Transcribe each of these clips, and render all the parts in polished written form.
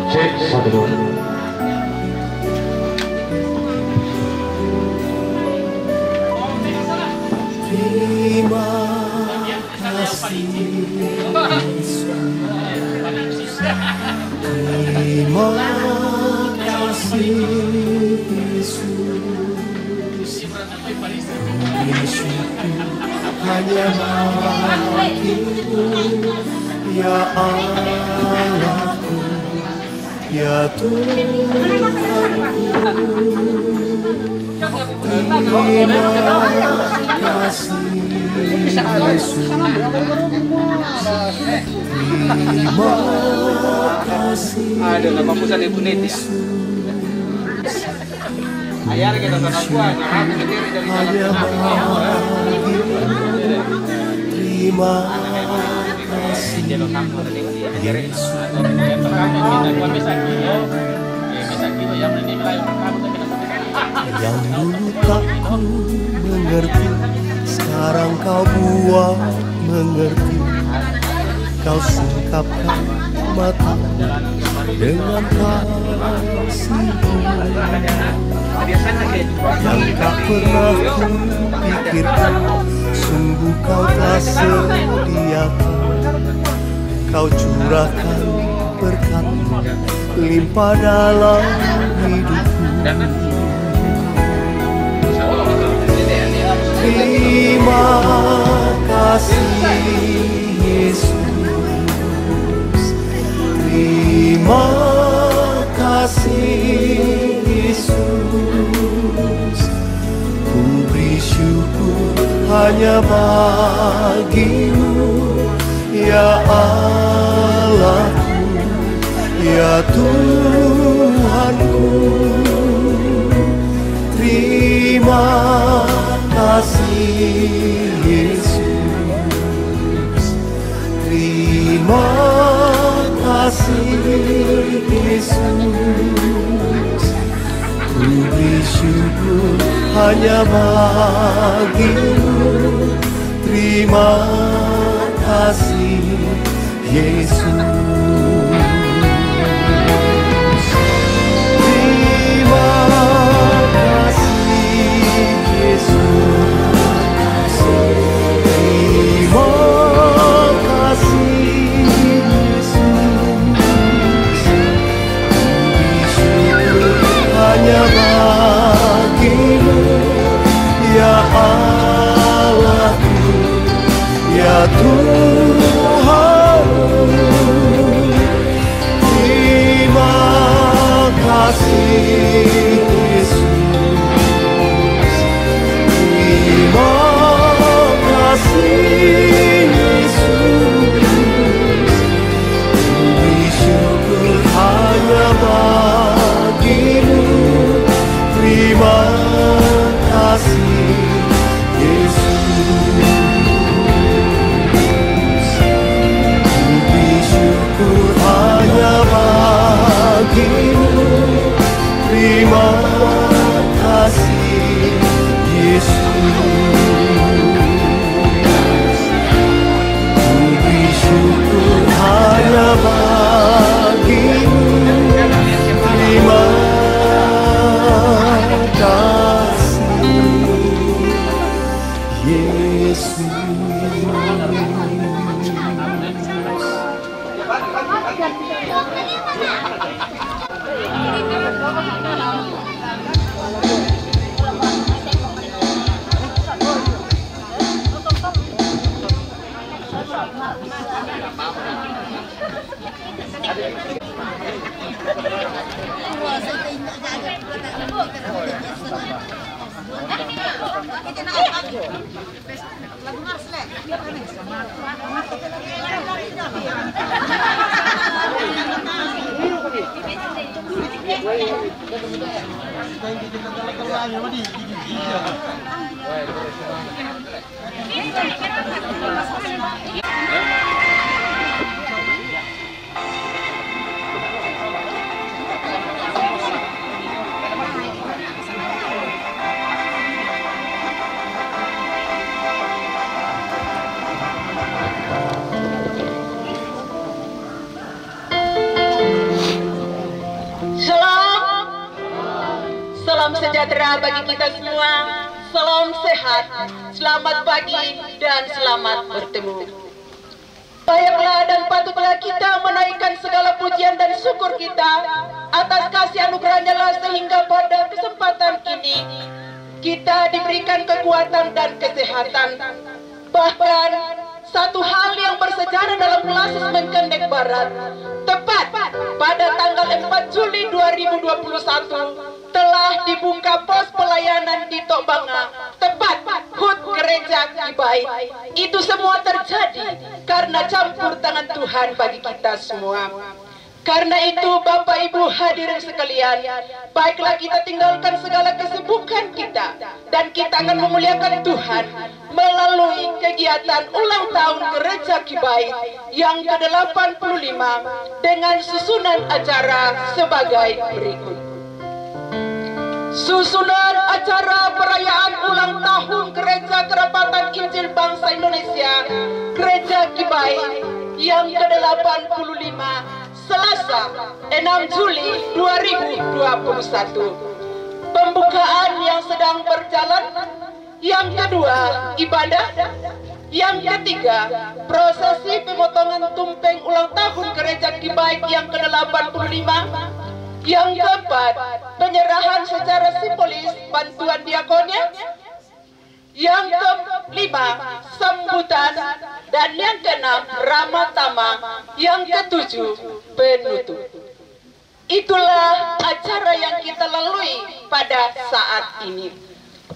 Cek satu dua. Terima kasih Yesus. Terima kasih Yesus. Bersyukur hanya bagimu, ya Allahku, ya Tuhanku. Terima kasih Yesus. Terima kasih. Ada nama pusat Ibu Nit ya. Ayah kita tanah kuah, jangan berdiri dari Hanya terima kasih Yesus. Yang dulu tak ku mengerti, sekarang kau buat mengerti. Kau singkapkan mata dengan kasih-Mu yang tak pernah ku pikirkan. Sungguh kau telah sediakan, kau curahkan berkat-Mu limpah dalam hidupku. Terima kasih Yesus. Terima kasih Yesus. Ku beri syukur hanya bagi-Mu, ya Allahku, ya Tuhanku. Terima kasih Yesus. Terima kasih Yesus. Ku beri syukur hanya bagi-Mu. Terima kasih Yesus. Terima kasih Yesus. Terima kasih Yesus. Hanya bagi-Mu, ya Allahku, ya Tuhanku. Terima kasih Yesus. Terima kasih Yesus. Beri syukur hanya bagi-Mu. Terima kasih Yesus. Beri syukur hanya bagi-Mu. Terima kasih Yesus. Beri syukur hanya bagi-Mu. Terima kasih Yesus. sejahtera bagi kita semua. Salam sehat, selamat pagi, dan selamat bertemu. Bayanglah dan patutlah kita menaikkan segala pujian dan syukur kita atas kasih anugerahnya lah sehingga pada kesempatan ini kita diberikan kekuatan dan kesehatan. Bahkan satu hal yang bersejarah dalam Lasis Menkendek Barat, tepat pada tanggal 4 Juli 2021 telah dibuka pos pelayanan di Tokbanga, tepat HUT Gereja Kibai. Itu semua terjadi karena campur tangan Tuhan bagi kita semua. Karena itu Bapak Ibu hadirin sekalian, baiklah kita tinggalkan segala kesibukan kita dan kita akan memuliakan Tuhan melalui kegiatan ulang tahun Gereja Kibai yang ke-85 dengan susunan acara sebagai berikut. Susunan acara perayaan ulang tahun Gereja Kerapatan Injil Bangsa Indonesia Gereja Kibai yang ke-85 Selasa 6 Juli 2021. Pembukaan yang sedang berjalan. Yang kedua, ibadah. Yang ketiga, prosesi pemotongan tumpeng ulang tahun Gereja Kibai yang ke-85. Yang keempat, penyerahan secara simbolis bantuan diakonnya. Yang kelima, sambutan. Dan yang keenam, ramatama. Yang ketujuh, penutup. Itulah acara yang kita lalui pada saat ini.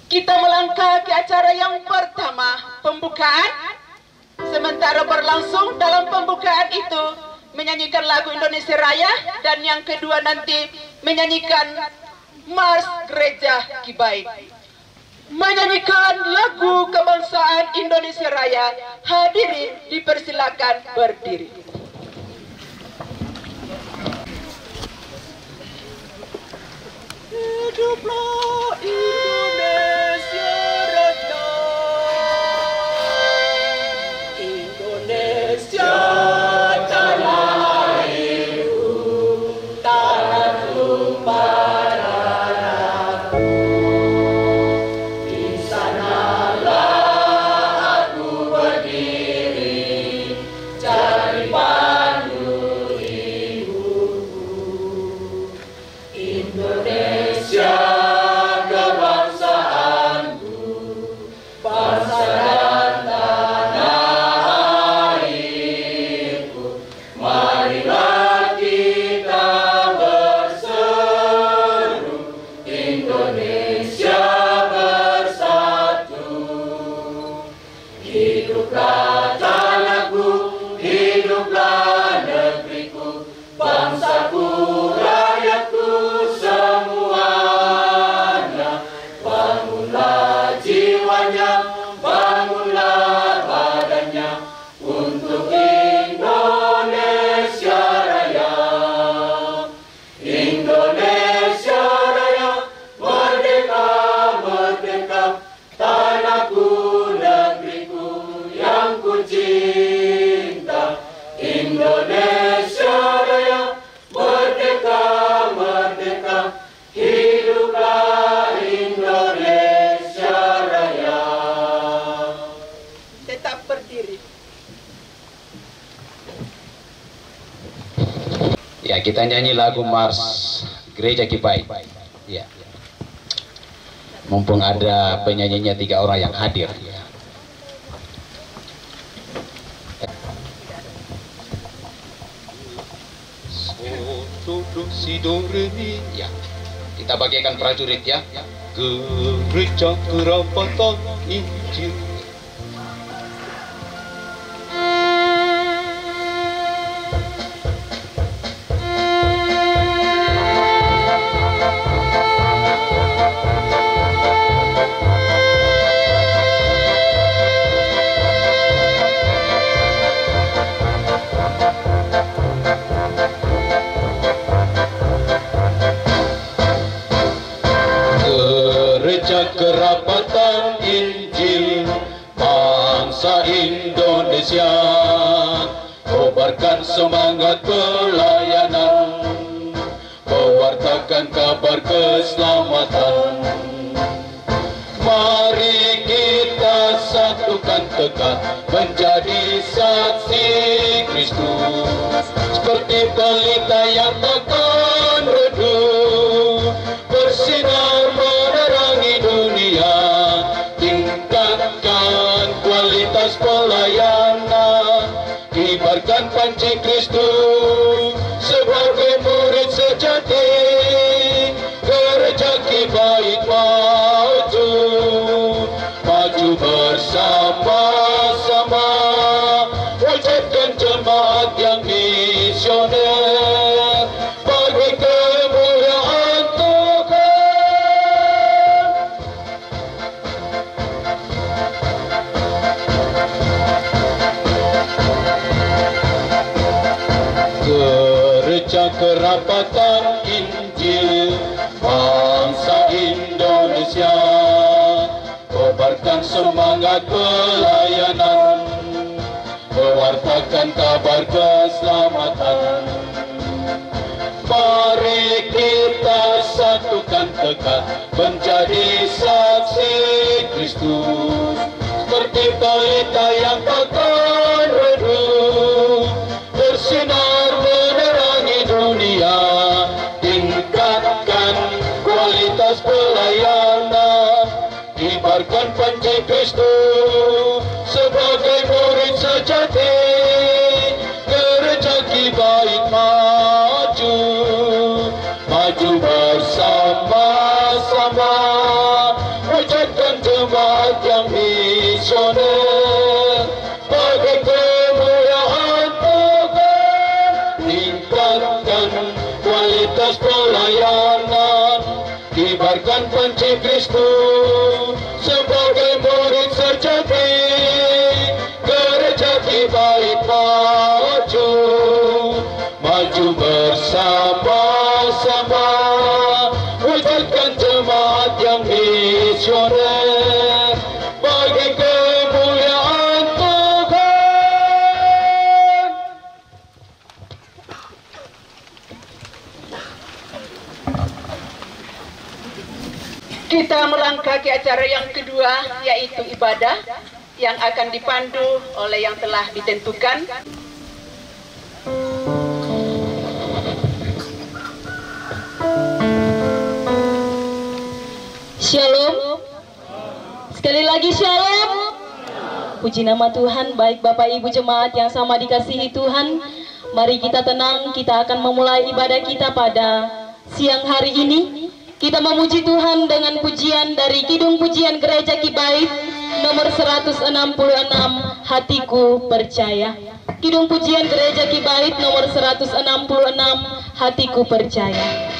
Kita melangkah ke acara yang pertama, pembukaan. Sementara berlangsung dalam pembukaan itu menyanyikan lagu Indonesia Raya, dan yang kedua nanti menyanyikan Mars Gereja Kibai. Menyanyikan lagu kebangsaan Indonesia Raya. Hadirin dipersilakan berdiri. Hiduplah Indonesia Raya, Indonesia tanah airku, tanah tumpah darahku. Di sanalah aku berdiri, cari pandu ibuku. Indonesia kebangsaanku, bangsa dan tanah airku. Marilah kita berseru, Indonesia bersatu. Hiduplah tanahku, hiduplah negeriku, bangsaku, rakyatku semuanya. Bangunlah jiwanya, bangunlah badannya untuk Indonesia Raya. Indonesia Raya, merdeka, merdeka, tanahku, negeriku yang ku cinta. Indonesia Raya, merdeka, merdeka, hiduplah Indonesia Raya. Tetap berdiri. Ya, kita nyanyi lagu Mars Gereja Kibai. Ya. Mumpung ada penyanyinya 3 orang yang hadir. Ya. Ya. Kita bagikan prajurit ya. Gereja Kerapatan Injil. Kerapatan Injil bangsa Indonesia, kobarkan semangat pelayanan, mewartakan kabar keselamatan. Mari kita satukan tekad menjadi saksi Kristus, seperti pelita yang takkan redup, bersinar menerangi dunia. Tingkatkan kualitas pelayanan, kibarkan panji Kristus sebagai murid sejati. Gereja Kibait maju, maju bersama-sama, wujudkan jemaat yang misioner bagi kemuliaan Tuhan. Gereja Kerapatan Injil bangsa Indonesia, kobarkan semangat pelayanan, mewartakan kabar keselamatan. Mari kita satukan tekad menjadi saksi Kristus, seperti pelita yang takkan redup, bersinar menerangi dunia. Tingkatkan kualitas pelayanan, kibarkan panji Kristus sebagai murid sejati. Gereja Kibait maju, maju bersama-sama, wujudkan jemaat yang misioner bagi kemuliaan Tuhan. Tingkatkan kualitas pelayanan, kibarkan panji Kristus sebagai murid sejati. Gereja Kibait maju, maju bersama-sama, wujudkan jemaat yang misioner bagi kemuliaan Tuhan. Kita melangkah ke acara yang kedua, yaitu ibadah yang akan dipandu oleh yang telah ditentukan. Shalom. Sekali lagi shalom. Puji nama Tuhan. Baik Bapak Ibu jemaat yang sama dikasihi Tuhan, mari kita tenang. Kita akan memulai ibadah kita pada siang hari ini. Kita memuji Tuhan dengan pujian dari Kidung Pujian Gereja Kibait nomor 166, Hatiku Percaya. Kidung Pujian Gereja Kibait nomor 166, Hatiku Percaya.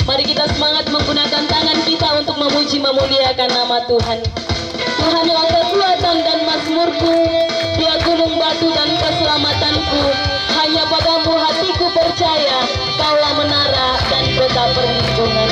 Mari kita semangat menggunakan tangan kita untuk memuji memuliakan nama Tuhan. Tuhanlah kekuatan dan mazmurku, Dia gunung batu dan keselamatanku. Hanya padamu hatiku percaya, Kaulah menara dan kota perlindungan.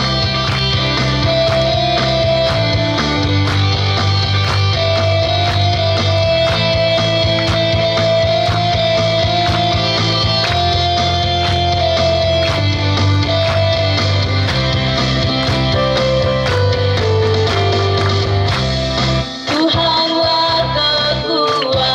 Tuhanlah kekuatan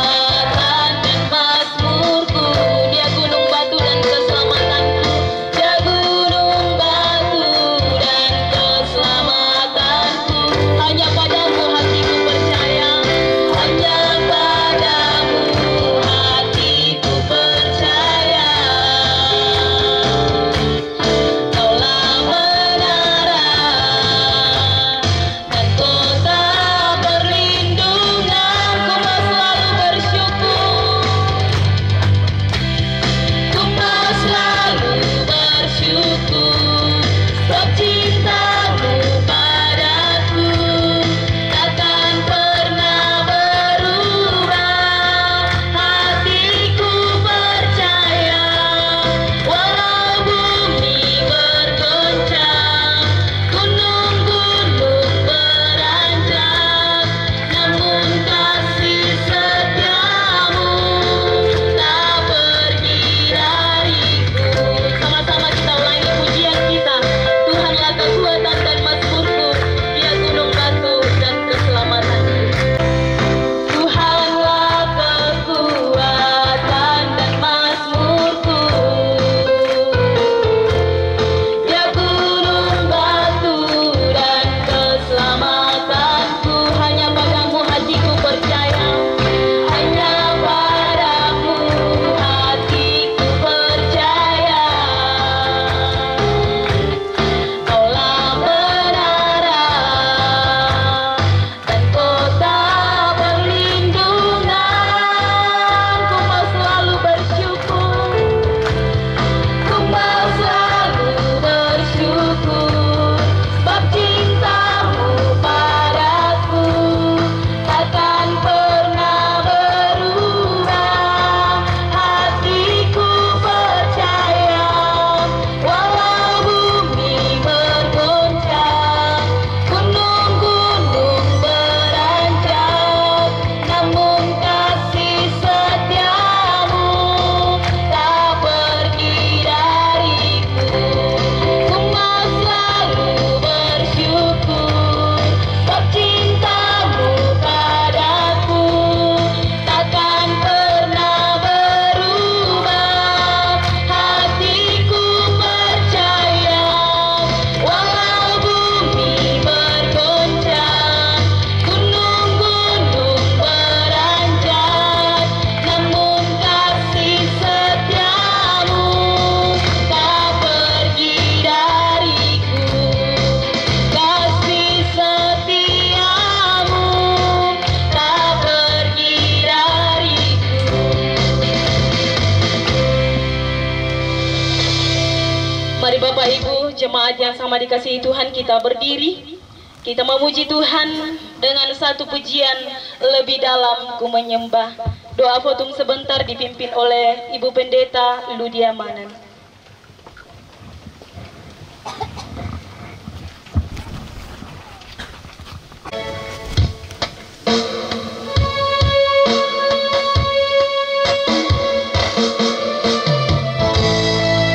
jemaat yang sama dikasihi Tuhan, kita berdiri. Kita memuji Tuhan dengan satu pujian lebih dalam, ku menyembah. Doa votum sebentar dipimpin oleh Ibu Pendeta Ludia Manan.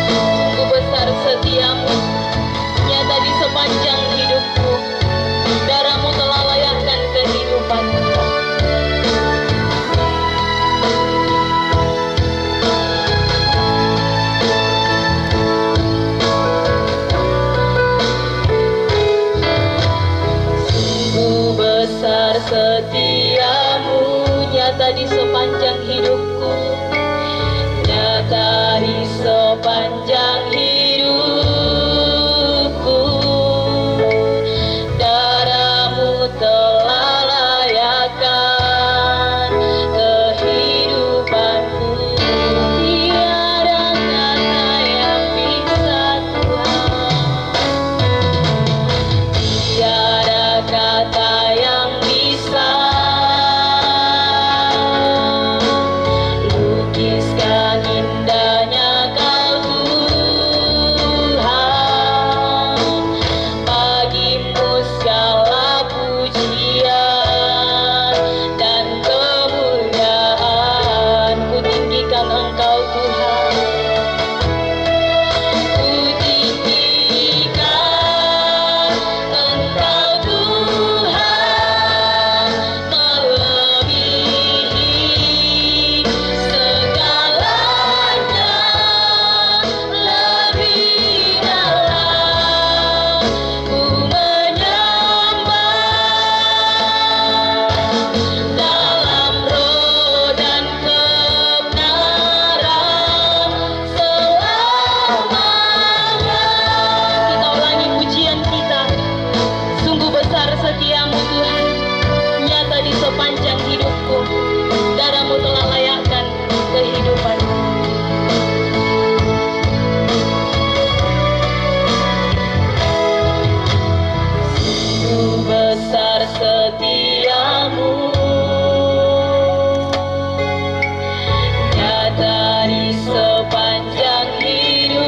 Sungguh besar setiamu, nyata di sepanjang hidupku. Darahmu telah layakkan kehidupanku. Besar setiamu, nyata di sepanjang hidupku, nyata di sepanjang hidupku. Darahmu telah layakkan kehidupanku. Tiada kata yang bisa Tuhan, tiada kata yang bisa lukiskan indahnya Kau Tuhan. Bagimu segala pujian dan kemuliaan, ku tinggikan Engkau Tuhan. Ku tinggikan Engkau Tuhan, melebihi segalanya, lebih dalam ku menyembah. Dalam roh dan kebenaran selamanya. Kita ulangi pujian kita. Sungguh besar setiamu Tuhan, nyata di sepanjang hidupku. Darahmu telah layakkan kehidupanku. Sungguh besar setiamu, nyata di sepanjang hidupku.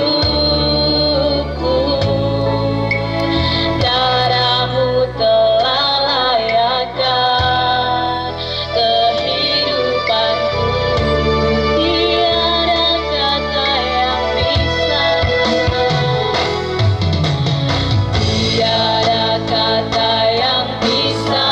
Darahmu telah layakkan kehidupanku. Tiada kata yang bisa, tiada kata yang bisa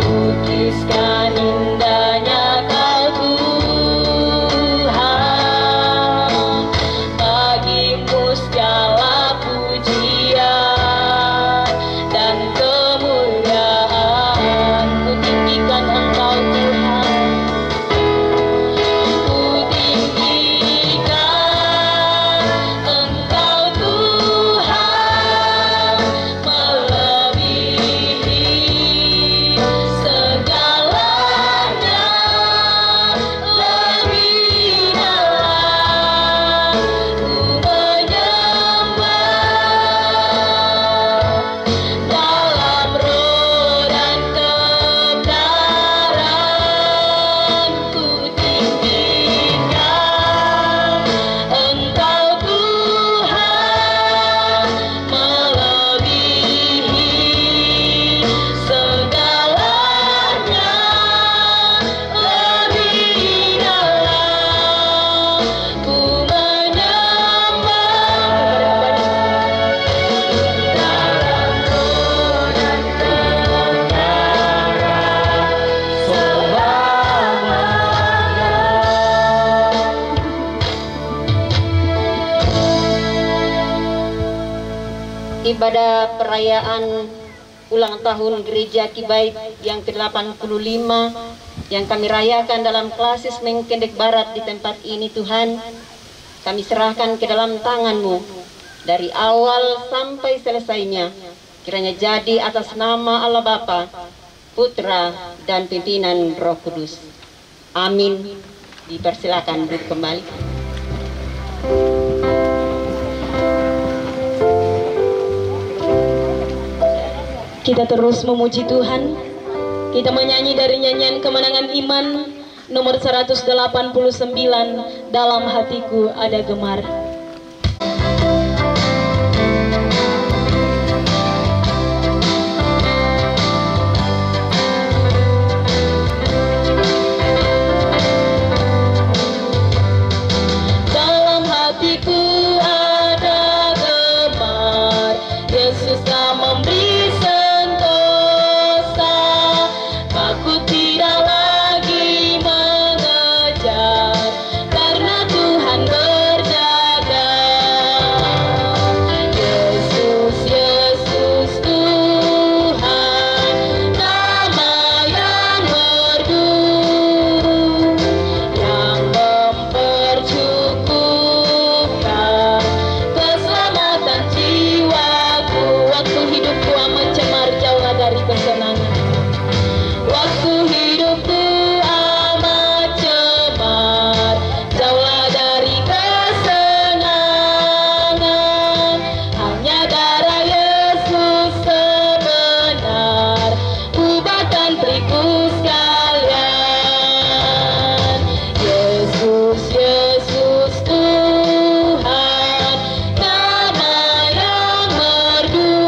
lukiskan indahnya Kau Tuhan. Bagimu segala pujian dan kemuliaan, ku tinggikan Engkau Tuhan. Ku tinggikan Engkau Tuhan, melebihi segalanya, lebih dalam ku menyembah. Dalam roh dan kebenaran ku tinggikan Engkau Tuhan, melebihi segalanya, lebih dalam ku menyembah. Dalam roh dan kebenaran selamanya. Ibadah perayaan ulang tahun Gereja Kibaik yang ke-85 yang kami rayakan dalam klasis Mengkendek Barat di tempat ini, Tuhan, kami serahkan ke dalam tangan-Mu dari awal sampai selesainya. Kiranya jadi atas nama Allah Bapa, Putra, dan pimpinan Roh Kudus. Amin. Dipersilakan duduk kembali. Kita terus memuji Tuhan. Kita menyanyi dari nyanyian Kemenangan Iman nomor 189, Dalam Hatiku Ada Gemar. Dalam hatiku ada gemar, Yesus telah memberi sentosa. Aku tidak lagi mengejar, karena Tuhan berjaga. Yesus, Yesus Tuhan, nama yang merdu, yang mempercukupkan keselamatan jiwaku. Waktu hidupku amat cemar, jauhlah dari kesenangan. Waktu hidupku amat cemar, jauhlah dari kesenangan. Hanya darah Yesus sebenar, ubahkan periku sekalian. Yesus, Yesus Tuhan, nama yang merdu,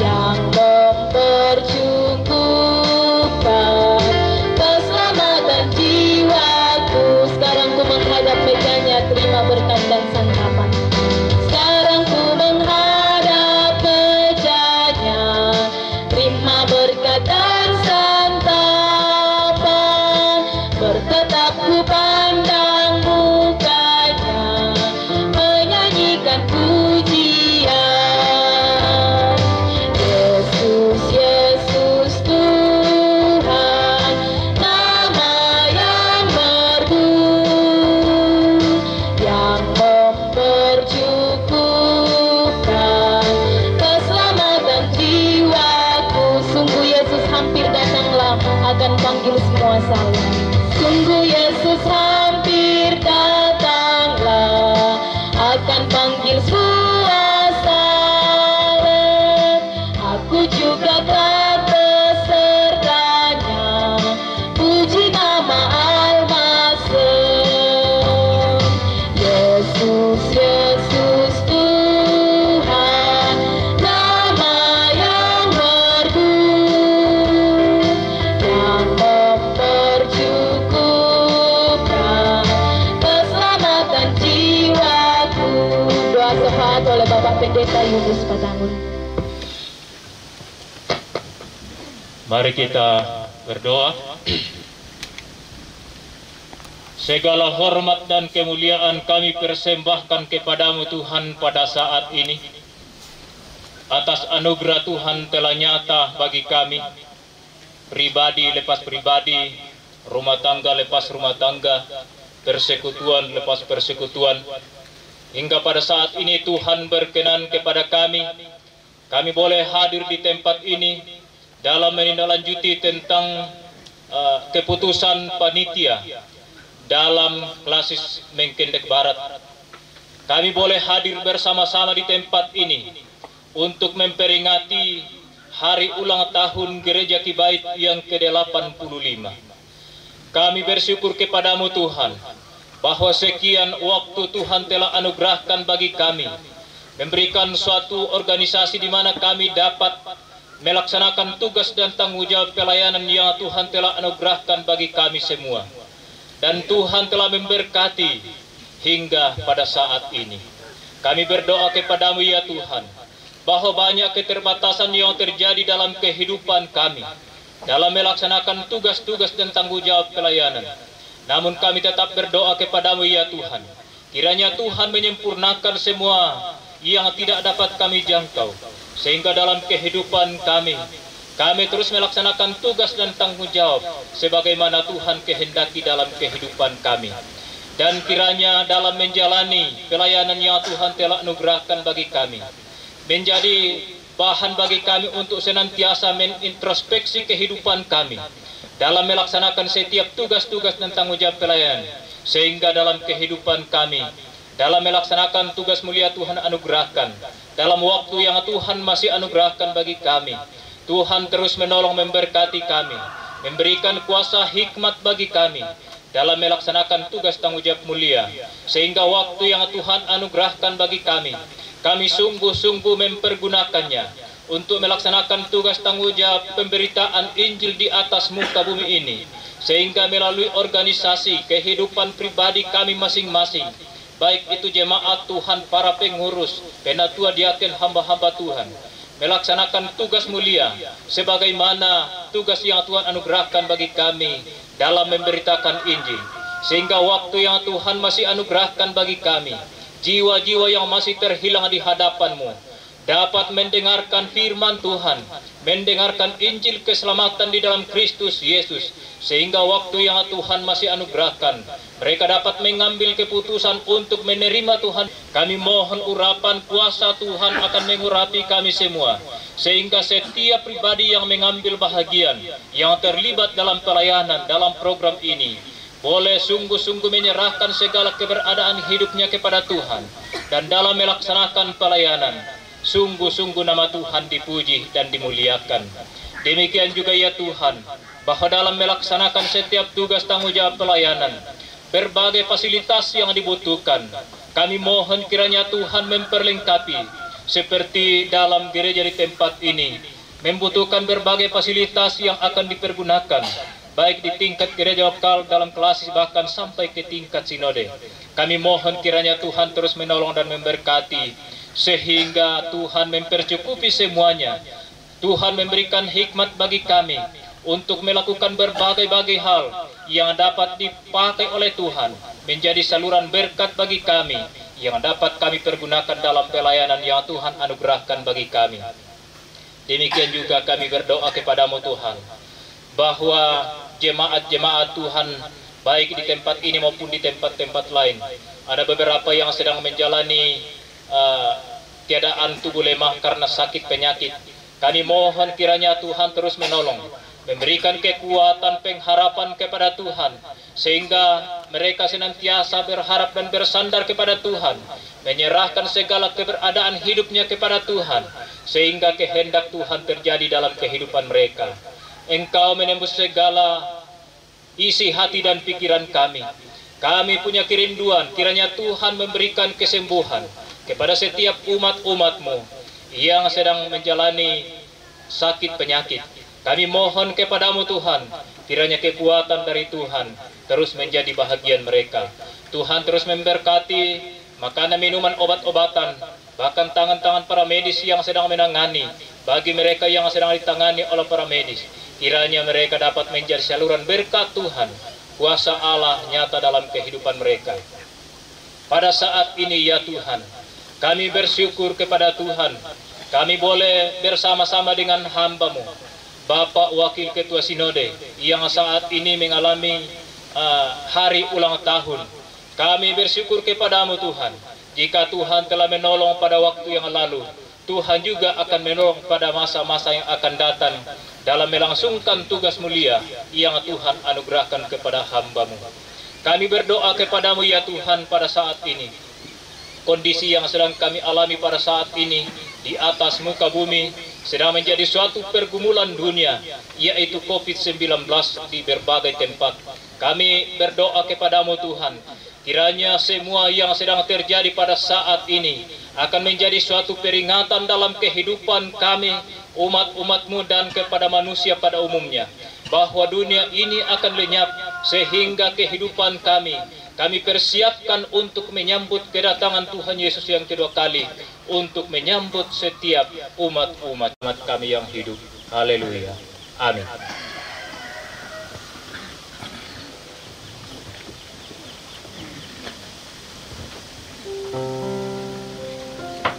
yang mempercukupkan keselamatan jiwaku. Sekarang ku menghadap mejanya, terima berkat dan santapan. Sekarang ku menghadap mejanya, terima berkat dan santapan. Bertetap ku pandang mukanya, menyanyikan pujian. Yesus, Yesus Tuhan, nama yang merdu, yang mempercukupkan keselamatan jiwaku. Sungguh Yesus hampir datanglah, akan panggil semua salah. Sungguh Yesus hampir datanglah, akan panggil semua salah. Aku juga telah besertanya, puji nama Al-Masih. Yesus, Yesus Tuhan, nama yang merdu, yang mempercukupkan keselamatan jiwaku. Doa syafaat oleh Bapak Pendeta Yunus Patangun. Mari kita berdoa. Segala hormat dan kemuliaan kami persembahkan kepadamu Tuhan pada saat ini. Atas anugerah Tuhan telah nyata bagi kami. Pribadi lepas pribadi, rumah tangga lepas rumah tangga, persekutuan lepas persekutuan. Hingga pada saat ini Tuhan berkenan kepada kami. Kami boleh hadir di tempat ini dalam menindaklanjuti tentang keputusan panitia dalam klasis Mengkendek Barat. Kami boleh hadir bersama-sama di tempat ini untuk memperingati hari ulang tahun Gereja Kibait yang ke-85. Kami bersyukur kepadamu Tuhan, bahwa sekian waktu Tuhan telah anugerahkan bagi kami, memberikan suatu organisasi di mana kami dapat melaksanakan tugas dan tanggung jawab pelayanan yang Tuhan telah anugerahkan bagi kami semua. Dan Tuhan telah memberkati hingga pada saat ini. Kami berdoa kepadamu ya Tuhan, bahwa banyak keterbatasan yang terjadi dalam kehidupan kami, dalam melaksanakan tugas-tugas dan tanggung jawab pelayanan. Namun kami tetap berdoa kepadamu ya Tuhan, kiranya Tuhan menyempurnakan semua yang tidak dapat kami jangkau, sehingga dalam kehidupan kami terus melaksanakan tugas dan tanggung jawab sebagaimana Tuhan kehendaki dalam kehidupan kami. Dan kiranya dalam menjalani pelayanan yang Tuhan telah anugerahkan bagi kami, menjadi bahan bagi kami untuk senantiasa menintrospeksi kehidupan kami dalam melaksanakan setiap tugas-tugas dan tanggung jawab pelayanan, sehingga dalam kehidupan kami, dalam melaksanakan tugas mulia Tuhan anugerahkan, dalam waktu yang Tuhan masih anugerahkan bagi kami, Tuhan terus menolong memberkati kami, memberikan kuasa hikmat bagi kami dalam melaksanakan tugas tanggung jawab mulia, sehingga waktu yang Tuhan anugerahkan bagi kami, kami sungguh-sungguh mempergunakannya untuk melaksanakan tugas tanggung jawab pemberitaan Injil di atas muka bumi ini, sehingga melalui organisasi kehidupan pribadi kami masing-masing, baik itu jemaat Tuhan, para pengurus, penatua, diaken, hamba-hamba Tuhan, melaksanakan tugas mulia sebagaimana tugas yang Tuhan anugerahkan bagi kami dalam memberitakan Injil, sehingga waktu yang Tuhan masih anugerahkan bagi kami, jiwa-jiwa yang masih terhilang di hadapan-Mu dapat mendengarkan firman Tuhan, mendengarkan Injil keselamatan di dalam Kristus Yesus, sehingga waktu yang Tuhan masih anugerahkan, mereka dapat mengambil keputusan untuk menerima Tuhan. Kami mohon urapan kuasa Tuhan akan mengurapi kami semua, sehingga setiap pribadi yang mengambil bahagian, yang terlibat dalam pelayanan dalam program ini, boleh sungguh-sungguh menyerahkan segala keberadaan hidupnya kepada Tuhan, dan dalam melaksanakan pelayanan, sungguh-sungguh nama Tuhan dipuji dan dimuliakan. Demikian juga ya Tuhan, bahwa dalam melaksanakan setiap tugas tanggung jawab pelayanan, berbagai fasilitas yang dibutuhkan, kami mohon kiranya Tuhan memperlengkapi, seperti dalam gereja di tempat ini, membutuhkan berbagai fasilitas yang akan dipergunakan, baik di tingkat gereja lokal, dalam kelas, bahkan sampai ke tingkat sinode. Kami mohon kiranya Tuhan terus menolong dan memberkati, sehingga Tuhan mempercukupi semuanya. Tuhan memberikan hikmat bagi kami untuk melakukan berbagai-bagai hal yang dapat dipakai oleh Tuhan, menjadi saluran berkat bagi kami, yang dapat kami pergunakan dalam pelayanan yang Tuhan anugerahkan bagi kami. Demikian juga kami berdoa kepadamu Tuhan, bahwa jemaat-jemaat Tuhan, baik di tempat ini maupun di tempat-tempat lain, ada beberapa yang sedang menjalani tiadaan tubuh lemah karena sakit penyakit. Kami mohon kiranya Tuhan terus menolong, memberikan kekuatan pengharapan kepada Tuhan, sehingga mereka senantiasa berharap dan bersandar kepada Tuhan, menyerahkan segala keberadaan hidupnya kepada Tuhan, sehingga kehendak Tuhan terjadi dalam kehidupan mereka. Engkau menembus segala isi hati dan pikiran kami. Kami punya kerinduan, kiranya Tuhan memberikan kesembuhan kepada setiap umat-umat-Mu yang sedang menjalani sakit penyakit. Kami mohon kepadamu Tuhan, kiranya kekuatan dari Tuhan terus menjadi bahagian mereka. Tuhan terus memberkati makanan, minuman, obat-obatan, bahkan tangan-tangan para medis yang sedang menangani, bagi mereka yang sedang ditangani oleh para medis. Kiranya mereka dapat menjadi saluran berkat Tuhan, kuasa Allah nyata dalam kehidupan mereka. Pada saat ini ya Tuhan, kami bersyukur kepada Tuhan, kami boleh bersama-sama dengan hamba-Mu, Bapak Wakil Ketua Sinode, yang saat ini mengalami hari ulang tahun. Kami bersyukur kepadamu Tuhan, jika Tuhan telah menolong pada waktu yang lalu, Tuhan juga akan menolong pada masa-masa yang akan datang, dalam melangsungkan tugas mulia yang Tuhan anugerahkan kepada hamba-Mu. Kami berdoa kepadamu ya Tuhan, pada saat ini, kondisi yang sedang kami alami pada saat ini di atas muka bumi sedang menjadi suatu pergumulan dunia, yaitu COVID-19 di berbagai tempat. Kami berdoa kepadamu Tuhan, kiranya semua yang sedang terjadi pada saat ini akan menjadi suatu peringatan dalam kehidupan kami, umat-umat-Mu, dan kepada manusia pada umumnya, bahwa dunia ini akan lenyap, sehingga kehidupan kami persiapkan untuk menyambut kedatangan Tuhan Yesus yang kedua kali, untuk menyambut setiap umat-umat kami yang hidup. Haleluya. Amin.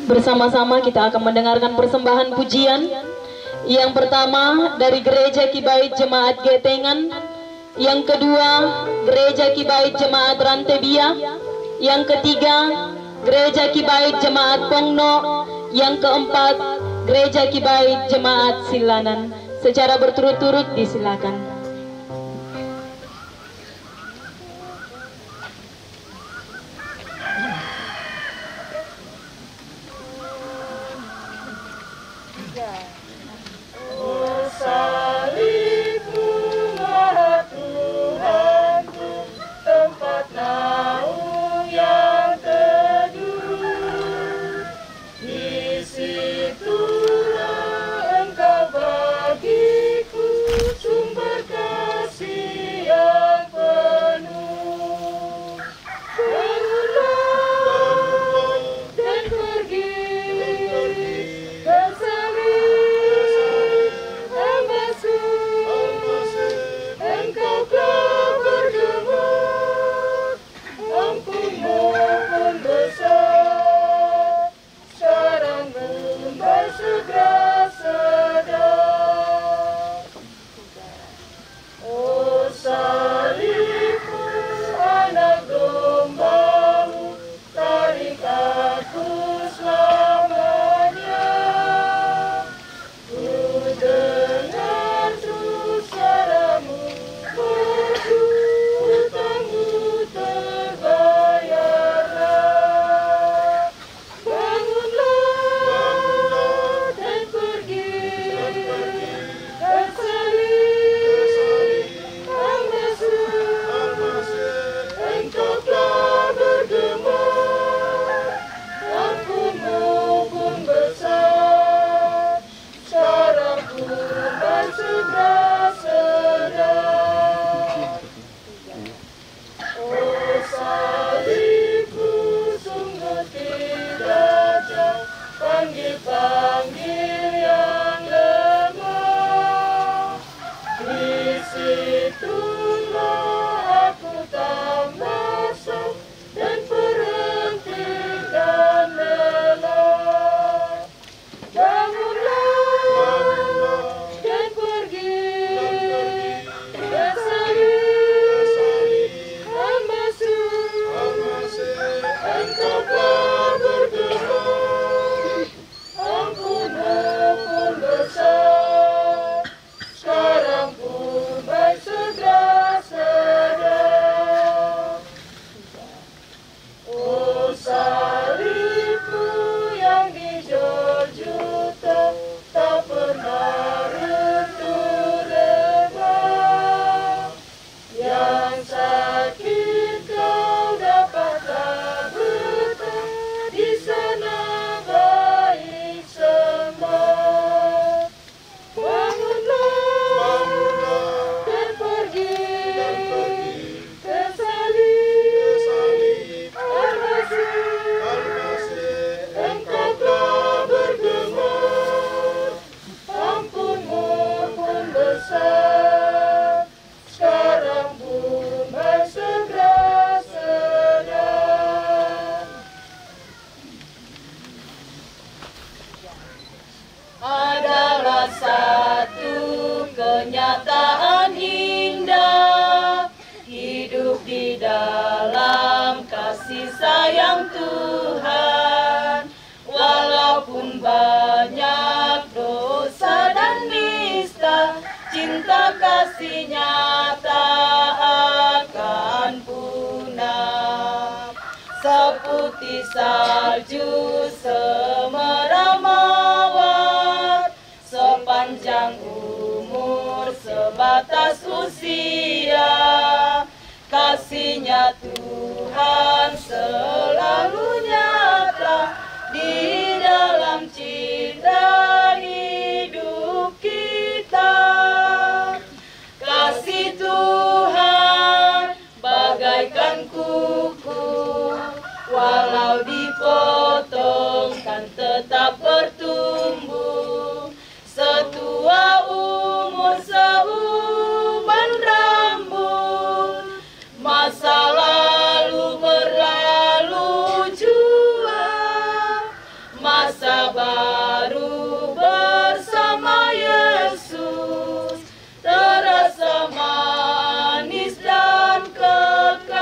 Bersama-sama kita akan mendengarkan persembahan pujian. Yang pertama dari Gereja Kibait Jemaat Getengan, yang kedua Gereja Kibait Jemaat Rantebia, yang ketiga Gereja Kibait Jemaat Pongno, yang keempat Gereja Kibait Jemaat Silanan. Secara berturut-turut disilakan. kasih nyata akan punah, seputih salju semerawat, sepanjang umur sebatas usia. Kasih-Nya Tuhan selalu nyata di dalam citra hidup kita. Kasih Tuhan bagaikan kuku, walau dipotong kan tetap bertumbuh. Setua umur seuban rambut, masa lalu berlalu jua, masa baru bersama Yesus terasa manis dan kekal.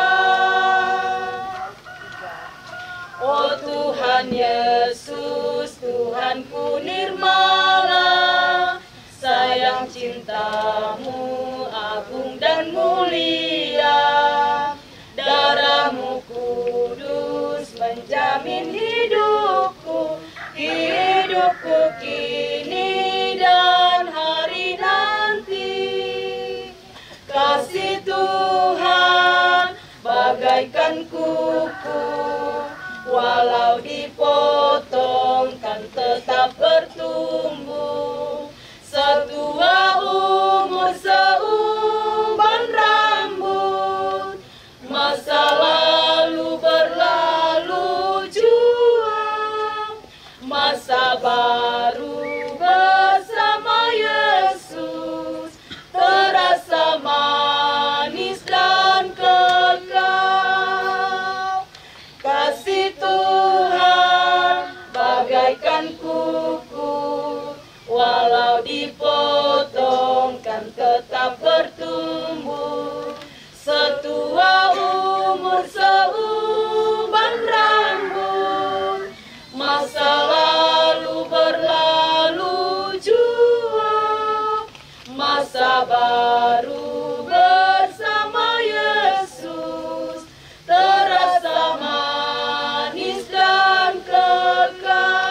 Oh Tuhan Yesus, Tuhanku nirmala, sayang cinta-Mu agung dan mulia. Darah-Mu kudus menjamin hidupku, hidupku kini dan hari nanti. Kasih Tuhan bagaikan kuku, walau dipotong kan tetap bertumbuh. Setua umur seuban rambut, masa lalu berlalu jua, masa baru bersama Yesus terasa manis dan kekal. Kasih Tuhan bagaikan kuku, walau dipotong kan tetap bertumbuh. Setua umur seuban rambut, masa lalu berlalu jua, masa baru bersama Yesus terasa manis dan kekal.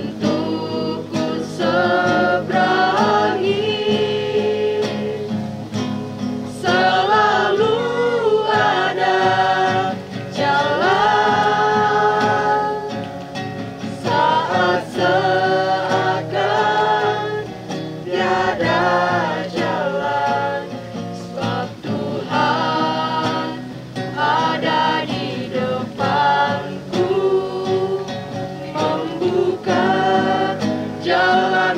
untuk ku seberangi. Selalu ada jalan saat seakan tiada jalan, sebab Tuhan ada di depanku, membuka jalan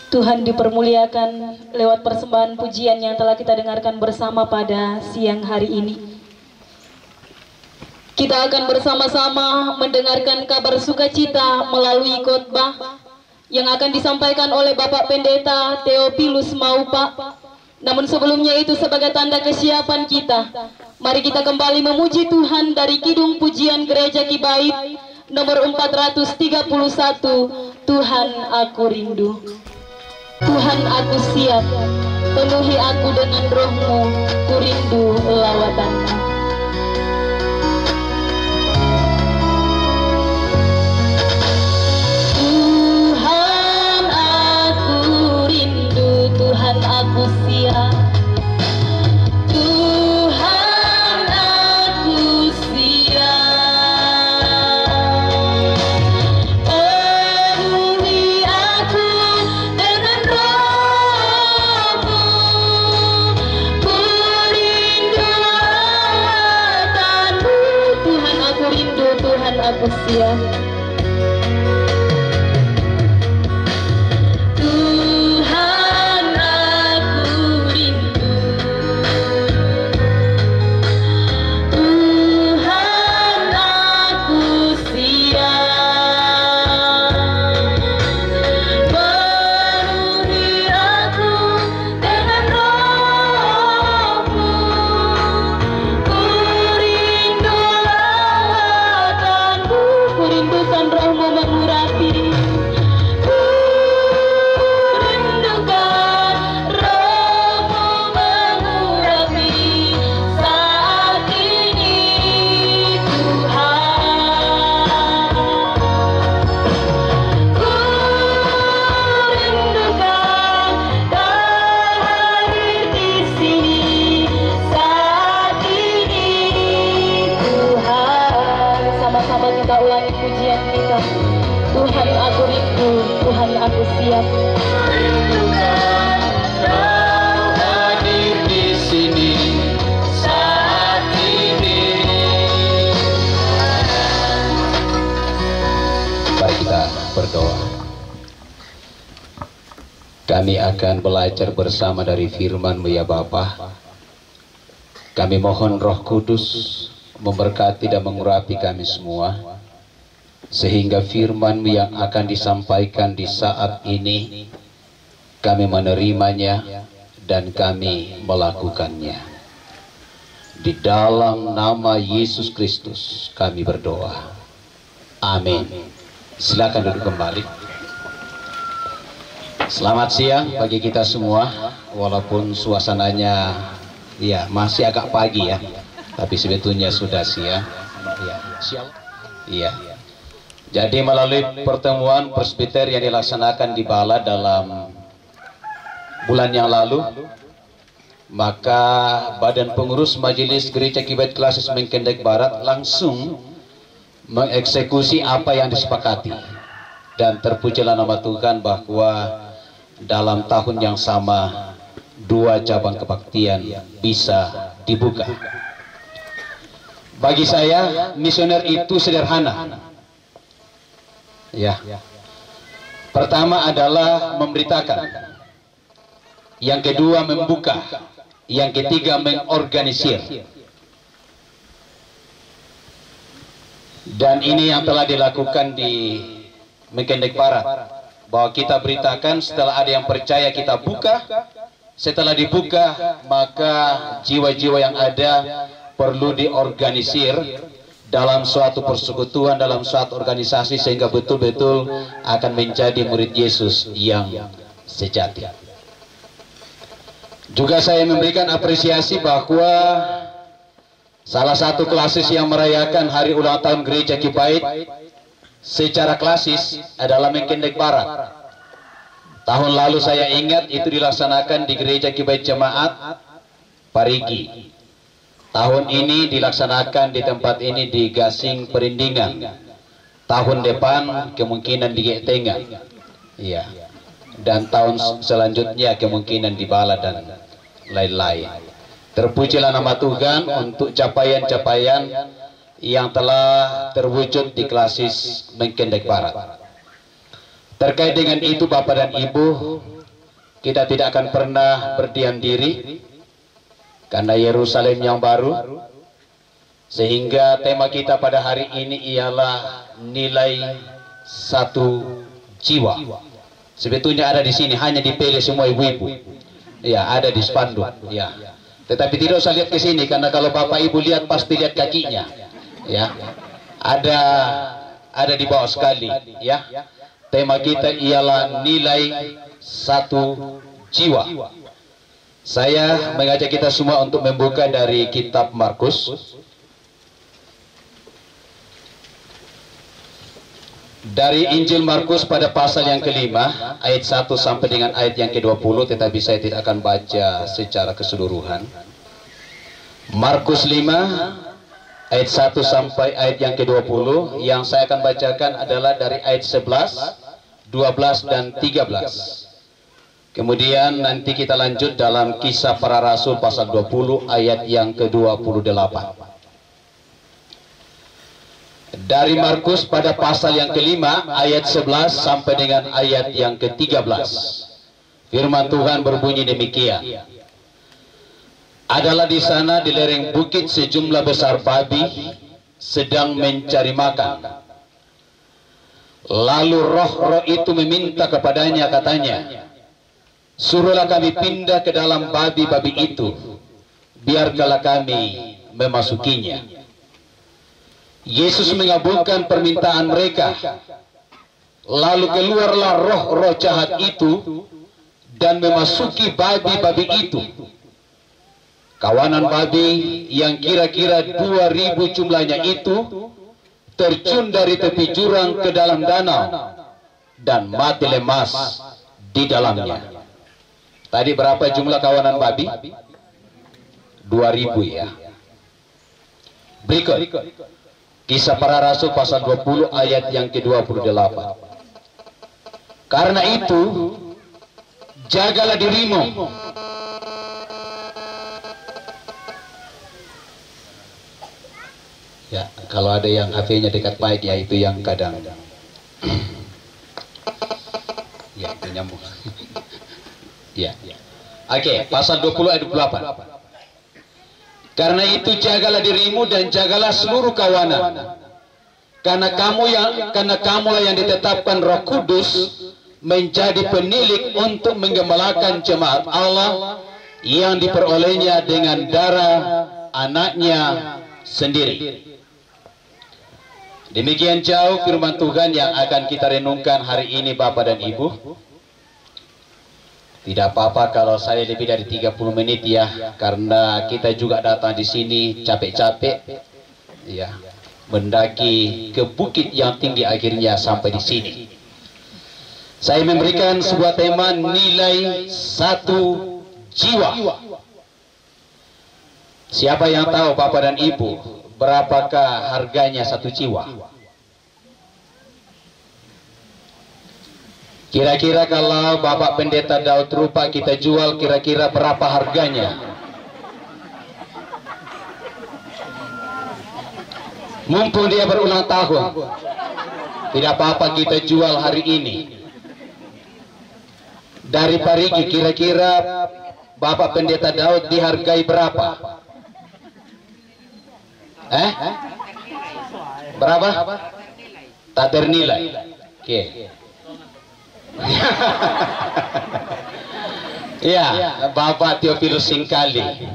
Tuhan dipermuliakan lewat persembahan pujian yang telah kita dengarkan bersama pada siang hari ini. Kita akan bersama-sama mendengarkan kabar sukacita melalui khotbah yang akan disampaikan oleh Bapak Pendeta Theophilus Maupa. Namun sebelumnya itu sebagai tanda kesiapan kita, mari kita kembali memuji Tuhan dari Kidung Pujian Gereja Kibait nomor 431, Tuhan Aku Rindu. Tuhan aku siap, penuhi aku dengan roh-Mu, ku rindu lawatan-Mu. Tuhan aku rindu, Tuhan aku siap. Tuhan aku siap. Penuhi aku dengan roh-Mu, ku rindu lawatan-Mu. Tuhan aku rindu, Tuhan aku siap. Kami akan belajar bersama dari firman-Mu ya Bapa. Kami mohon Roh Kudus memberkati dan mengurapi kami semua, sehingga firman-Mu yang akan disampaikan di saat ini kami menerimanya dan kami melakukannya. Di dalam nama Yesus Kristus kami berdoa. Amin. Silakan duduk kembali. Selamat siang bagi kita semua, walaupun suasananya ya masih agak pagi ya, tapi sebetulnya sudah siang. Iya. Jadi melalui pertemuan presbiter yang dilaksanakan di Bala dalam bulan yang lalu, maka Badan Pengurus Majelis Gereja Kibait Klasis Mengkendek Barat langsung mengeksekusi apa yang disepakati, dan terpujilah nama Tuhan bahwa dalam tahun yang sama 2 cabang kebaktian bisa dibuka. Bagi saya misioner itu sederhana ya. Pertama adalah memberitakan, yang kedua membuka, yang ketiga mengorganisir. Dan ini yang telah dilakukan di Mengkendek Barat, bahwa kita beritakan setelah ada yang percaya kita buka. Setelah dibuka maka jiwa-jiwa yang ada perlu diorganisir dalam suatu persekutuan, dalam suatu organisasi, sehingga betul-betul akan menjadi murid Yesus yang sejati. Juga saya memberikan apresiasi bahwa salah satu klasis yang merayakan hari ulang tahun Gereja Kibait secara klasis adalah Mengkendek Barat. Tahun lalu saya ingat itu dilaksanakan di Gereja Kibait Jemaat Parigi. Tahun ini dilaksanakan di tempat ini di Gasing Perindingan. Tahun depan kemungkinan di Getengan. Iya. Dan tahun selanjutnya kemungkinan di Bala dan lain-lain. Terpujilah nama Tuhan untuk capaian-capaian yang telah terwujud di klasis Mengkendek Barat. Terkait dengan itu Bapak dan Ibu, kita tidak akan pernah berdiam diri karena Yerusalem yang baru, sehingga tema kita pada hari ini ialah nilai satu jiwa. Sebetulnya ada di sini, hanya dipilih semua ibu-ibu. Ya, ada di spanduk. Ya. Tetapi tidak usah lihat ke sini, karena kalau bapak ibu lihat pasti lihat kakinya. Ya, ada di bawah sekali. Ya, tema kita ialah nilai satu jiwa. Saya mengajak kita semua untuk membuka dari kitab Markus. Dari Injil Markus pada pasal yang kelima, ayat 1 sampai dengan ayat yang ke-20, tetapi saya tidak akan baca secara keseluruhan. Markus 5, ayat 1 sampai ayat yang ke-20, yang saya akan bacakan adalah dari ayat 11, 12, dan 13. Kemudian nanti kita lanjut dalam Kisah Para Rasul pasal 20 ayat yang ke-28. Dari Markus pada pasal yang kelima ayat 11 sampai dengan ayat yang ke-13. Firman Tuhan berbunyi demikian. Adalah di sana di lereng bukit sejumlah besar babi sedang mencari makan. Lalu roh-roh itu meminta kepadanya, katanya, suruhlah kami pindah ke dalam babi-babi itu, biarkanlah kami memasukinya. Yesus mengabulkan permintaan mereka. Lalu keluarlah roh-roh jahat itu dan memasuki babi-babi itu. Kawanan babi yang kira-kira 2.000 jumlahnya itu terjun dari tepi jurang ke dalam danau dan mati lemas di dalamnya. Tadi berapa jumlah kawanan babi? 2.000 ya. Berikut Kisah Para Rasul pasal 20 ayat yang ke-28. Karena itu jagalah dirimu. Ya, kalau ada yang HP-nya dekat mic ya, itu yang kadang ya, itu nyambung. Ya. Oke, pasal 20 ayat 28. Karena itu jagalah dirimu dan jagalah seluruh kawanan. Karena kamulah yang ditetapkan Roh Kudus menjadi penilik untuk menggembalakan jemaat Allah yang diperolehnya dengan darah anaknya sendiri. Demikian jauh firman Tuhan yang akan kita renungkan hari ini, Bapak dan Ibu. Tidak apa-apa kalau saya lebih dari 30 menit ya, karena kita juga datang di sini capek-capek ya, mendaki ke bukit yang tinggi akhirnya sampai di sini. Saya memberikan sebuah tema nilai satu jiwa. Siapa yang tahu Bapak dan Ibu, berapakah harganya satu jiwa? Kira-kira kalau Bapak Pendeta Daud Rupa kita jual, kira-kira berapa harganya? Mumpung dia berulang tahun, tidak apa-apa kita jual hari ini. Dari Parigi, kira-kira Bapak Pendeta Daud dihargai berapa? Berapa? Tak ternilai. Oke. Ya, Bapak Theophilus Singkali,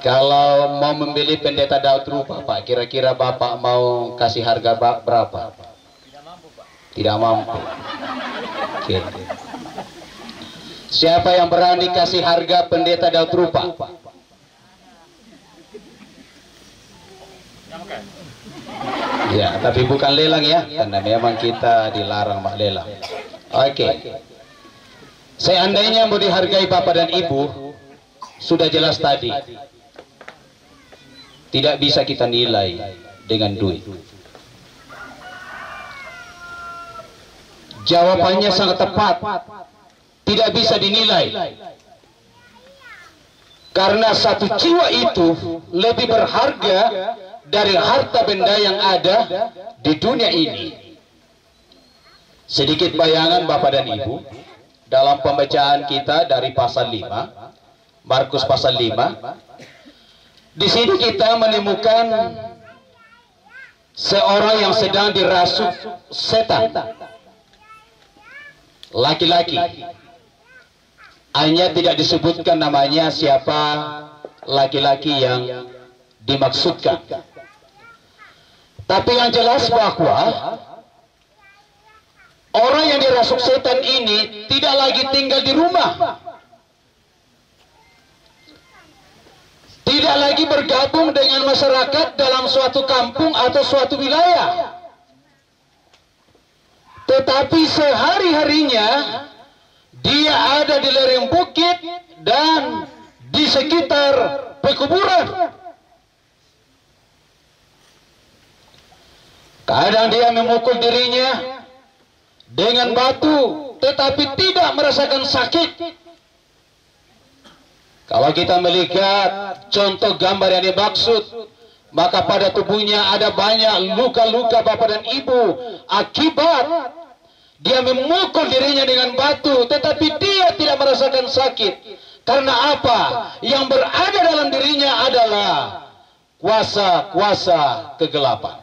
kalau mau membeli Pendeta Daud Rupa, Pak, kira-kira Bapak mau kasih harga berapa? Tidak mampu. Oke. Siapa yang berani kasih harga Pendeta Daud Rupa? Ya, tapi bukan lelang ya, karena memang kita dilarang lelang. Oke. Seandainya mau dihargai Bapak dan Ibu, sudah jelas tadi, tidak bisa kita nilai dengan duit. Jawabannya sangat tepat, tidak bisa dinilai. Karena satu jiwa itu lebih berharga dari harta benda yang ada di dunia ini. Sedikit bayangan Bapak dan Ibu, dalam pembacaan kita dari pasal 5, Markus pasal 5. Di sini kita menemukan seorang yang sedang dirasuk setan, laki-laki. Hanya tidak disebutkan namanya siapa laki-laki yang dimaksudkan. Tapi yang jelas bahwa orang yang dirasuk setan ini tidak lagi tinggal di rumah, tidak lagi bergabung dengan masyarakat dalam suatu kampung atau suatu wilayah, tetapi sehari-harinya dia ada di lereng bukit dan di sekitar pekuburan. Kadang dia memukul dirinya dengan batu, tetapi tidak merasakan sakit. Kalau kita melihat contoh gambar yang dimaksud, maka pada tubuhnya ada banyak luka-luka bapak dan ibu akibat dia memukul dirinya dengan batu, tetapi dia tidak merasakan sakit. Karena apa? Yang berada dalam dirinya adalah kuasa-kuasa kegelapan.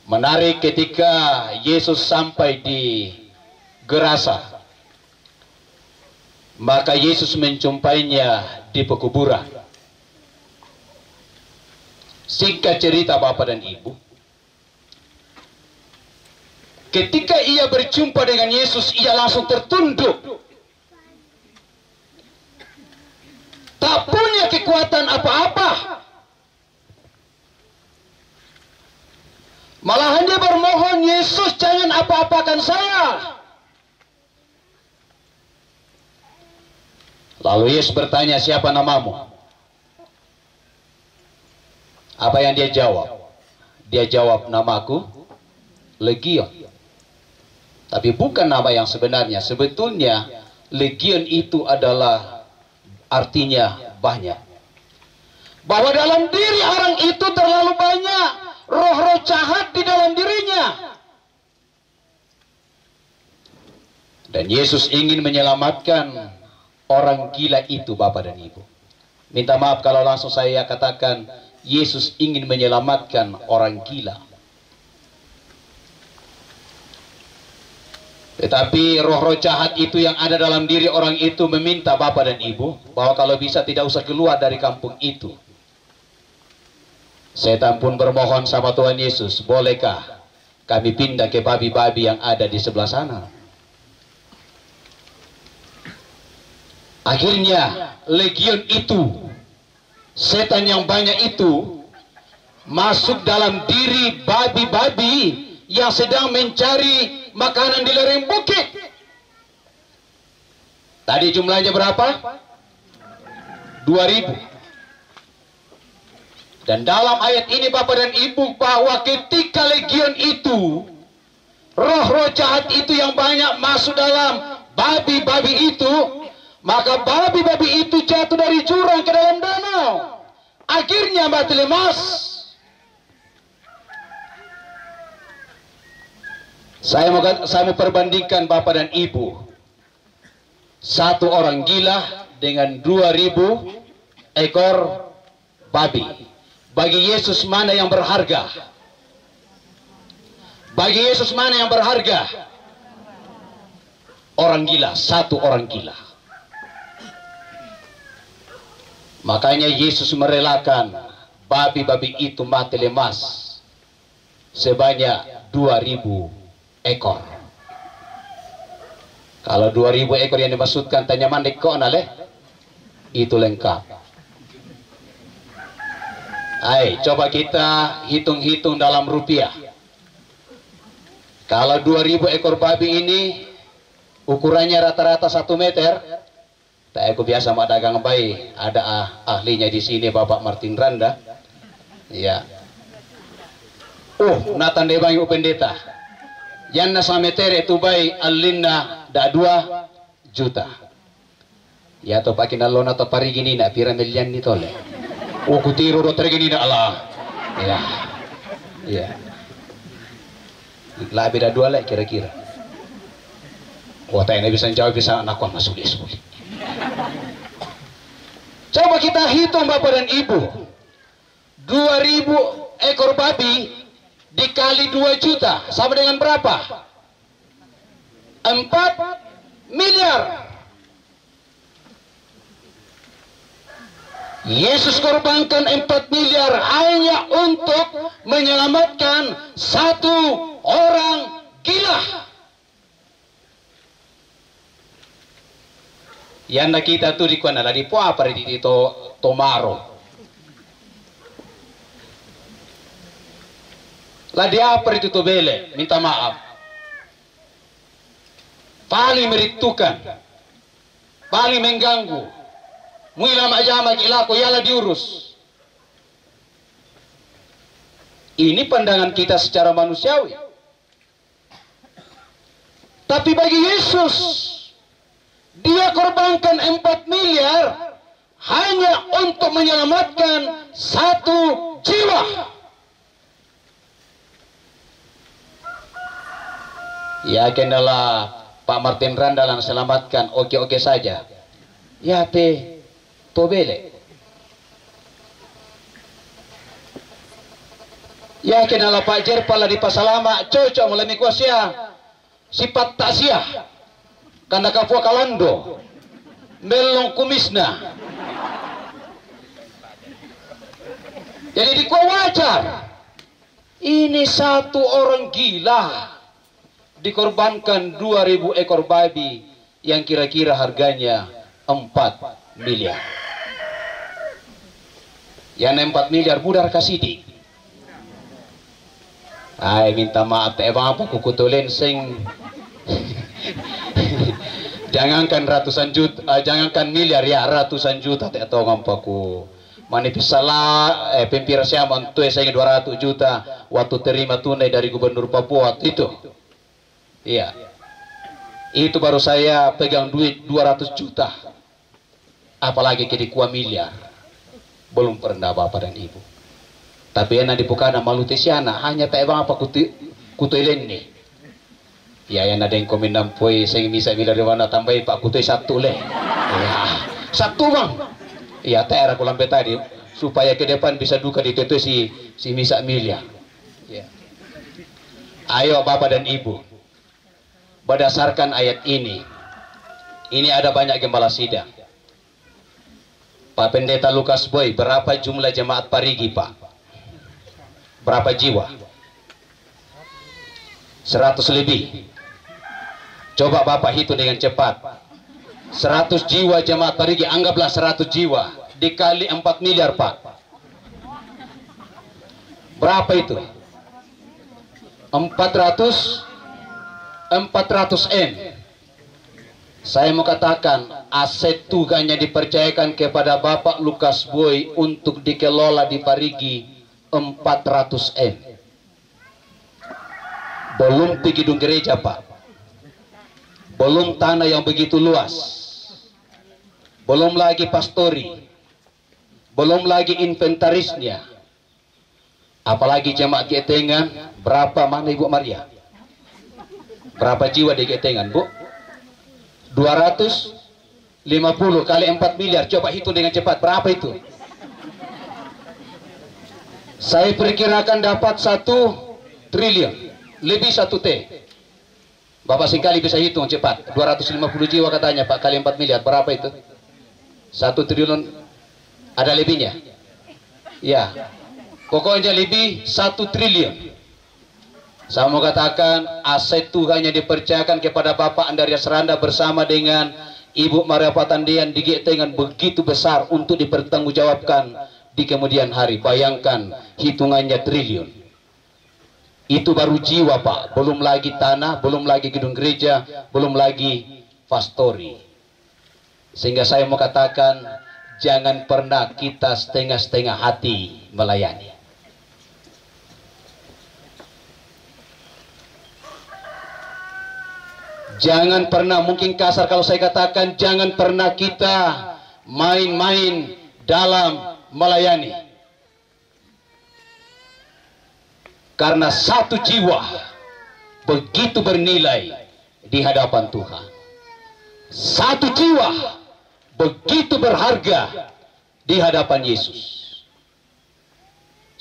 Menarik ketika Yesus sampai di Gerasa, maka Yesus menjumpainya di pekuburan. Singkat cerita bapak dan ibu, ketika ia berjumpa dengan Yesus, ia langsung tertunduk. Tak punya kekuatan apa-apa. Malahan dia bermohon, Yesus jangan apa-apakan saya. Lalu Yesus bertanya, siapa namamu? Apa yang dia jawab? Dia jawab, namaku Legion. Tapi bukan nama yang sebenarnya. Sebetulnya Legion itu adalah artinya banyak. Bahwa dalam diri orang itu terlalu banyak roh-roh jahat di dalam dirinya. Dan Yesus ingin menyelamatkan orang gila itu bapak dan ibu. Minta maaf kalau langsung saya katakan Yesus ingin menyelamatkan orang gila. Tetapi roh-roh jahat itu yang ada dalam diri orang itu meminta bapak dan ibu bahwa kalau bisa tidak usah keluar dari kampung itu. Setan pun bermohon sama Tuhan Yesus, bolehkah kami pindah ke babi-babi yang ada di sebelah sana? Akhirnya legion itu, setan yang banyak itu masuk dalam diri babi-babi yang sedang mencari makanan di lereng bukit. Tadi jumlahnya berapa? 2.000. Dan dalam ayat ini bapak dan ibu, bahwa ketika legion itu, roh-roh jahat itu yang banyak masuk dalam babi-babi itu, maka babi-babi itu jatuh dari jurang ke dalam danau. Akhirnya mati lemas. Saya mau perbandingkan bapak dan ibu, satu orang gila dengan 2.000 ekor babi. Bagi Yesus mana yang berharga? Bagi Yesus mana yang berharga? Orang gila, satu orang gila. Makanya Yesus merelakan babi-babi itu mati lemas sebanyak 2.000 ekor. Kalau 2.000 ekor yang dimaksudkan tanya mandek kok nale, itu lengkap. Hai, coba kita hitung-hitung dalam rupiah. Kalau 2.000 ekor babi ini ukurannya rata-rata 1 meter. Aku biasa mau dagang bayi, ada ahlinya di sini Bapak Martin Randa. Ya. Natan debangi upendeta. Yang nasa meter itu bayi alinna da 2 juta. Ya to pakin alona to parigi ni na pira million ni tole. Kutiru do tergini na Allah. Ya. Ya. Lebih dari 2 lah kira-kira. Wah, tanya bisa jawab bisa anak kau masuk di sulit. Coba kita hitung Bapak dan Ibu. 2.000 ekor babi dikali 2 juta sama dengan berapa? 4 miliar. Yesus korbankan 4 miliar hanya untuk menyelamatkan 1 orang gila. Yanda kita tu di kuana di po apa di tomaro. Lah dia apa itu bele, minta maaf. Paling meritukan, paling mengganggu. Mula majama kilako yala diurus. Ini pandangan kita secara manusiawi. Tapi bagi Yesus, dia korbankan 4 miliar hanya untuk menyelamatkan 1 jiwa. Yakinlah Pak Martin Randalan selamatkan oke-oke saja. Ya to bele. Yakinlah Pak Jerpala di Pasalama cocok mulai kuasia sifat taksiah. Karena kapua kalando melong kumisna. Jadi dikuah wajar. Ini 1 orang gila dikorbankan 2.000 ekor babi yang kira-kira harganya 4 miliar. Yang 4 miliar budar kasidi. Ay minta maaf teh bang apa kukutulen sing jangankan ratusan juta, jangankan miliar ya ratusan juta teh atau ngampaku manipis salah pempira siapa untuk saya 200 juta waktu terima tunai dari Gubernur Papua itu. Iya. Itu baru saya pegang duit 200 juta. Apalagi ke di kuah miliar. Belum pernah Bapak dan Ibu. Tapi enak dipukana malu tesiana hanya tak bang apa kutuilen nih. Ya yang ada yang komen nampoi saya bisa miliar di mana tambah Pak kutui 1 leh. Ya, 1 bang. Iya tak era kulampe tadi supaya ke depan bisa duka ditutu si misa miliar. Ya. Ayo Bapak dan Ibu. Berdasarkan ayat ini ada banyak gembala sidang. Pak Pendeta Lukas Boy, berapa jumlah jemaat Parigi Pak? Berapa jiwa? 100 lebih. Coba Bapak hitung dengan cepat. 100 jiwa jemaat Parigi, anggaplah 100 jiwa dikali 4 miliar Pak. Berapa itu? 400 M. Saya mau katakan aset tugasnya dipercayakan kepada Bapak Lukas Boy untuk dikelola di Parigi 400 M. Belum gedung gereja Pak. Belum tanah yang begitu luas. Belum lagi pastori. Belum lagi inventarisnya. Apalagi jemaat Getengan, berapa mana Ibu Maria? Berapa jiwa di Getengan, Bu? 250 kali 4 miliar. Coba hitung dengan cepat. Berapa itu? Saya perkirakan dapat 1 triliun. Lebih 1 T. Bapak sekali bisa hitung cepat. 250 jiwa katanya Pak kali 4 miliar. Berapa itu? 1 triliun. Ada lebihnya? Ya. Pokoknya lebih 1 triliun. Saya mau katakan aset Tuhannya dipercayakan kepada Bapak Andaria Seranda bersama dengan Ibu Maria Patandian di Getengan begitu besar untuk dipertanggungjawabkan di kemudian hari. Bayangkan hitungannya triliun. Itu baru jiwa Pak, belum lagi tanah, belum lagi gedung gereja, belum lagi pastori. Sehingga saya mau katakan jangan pernah kita setengah-setengah hati melayani. Jangan pernah, mungkin kasar kalau saya katakan, jangan pernah kita main-main dalam melayani. Karena 1 jiwa begitu bernilai di hadapan Tuhan. Satu jiwa begitu berharga di hadapan Yesus.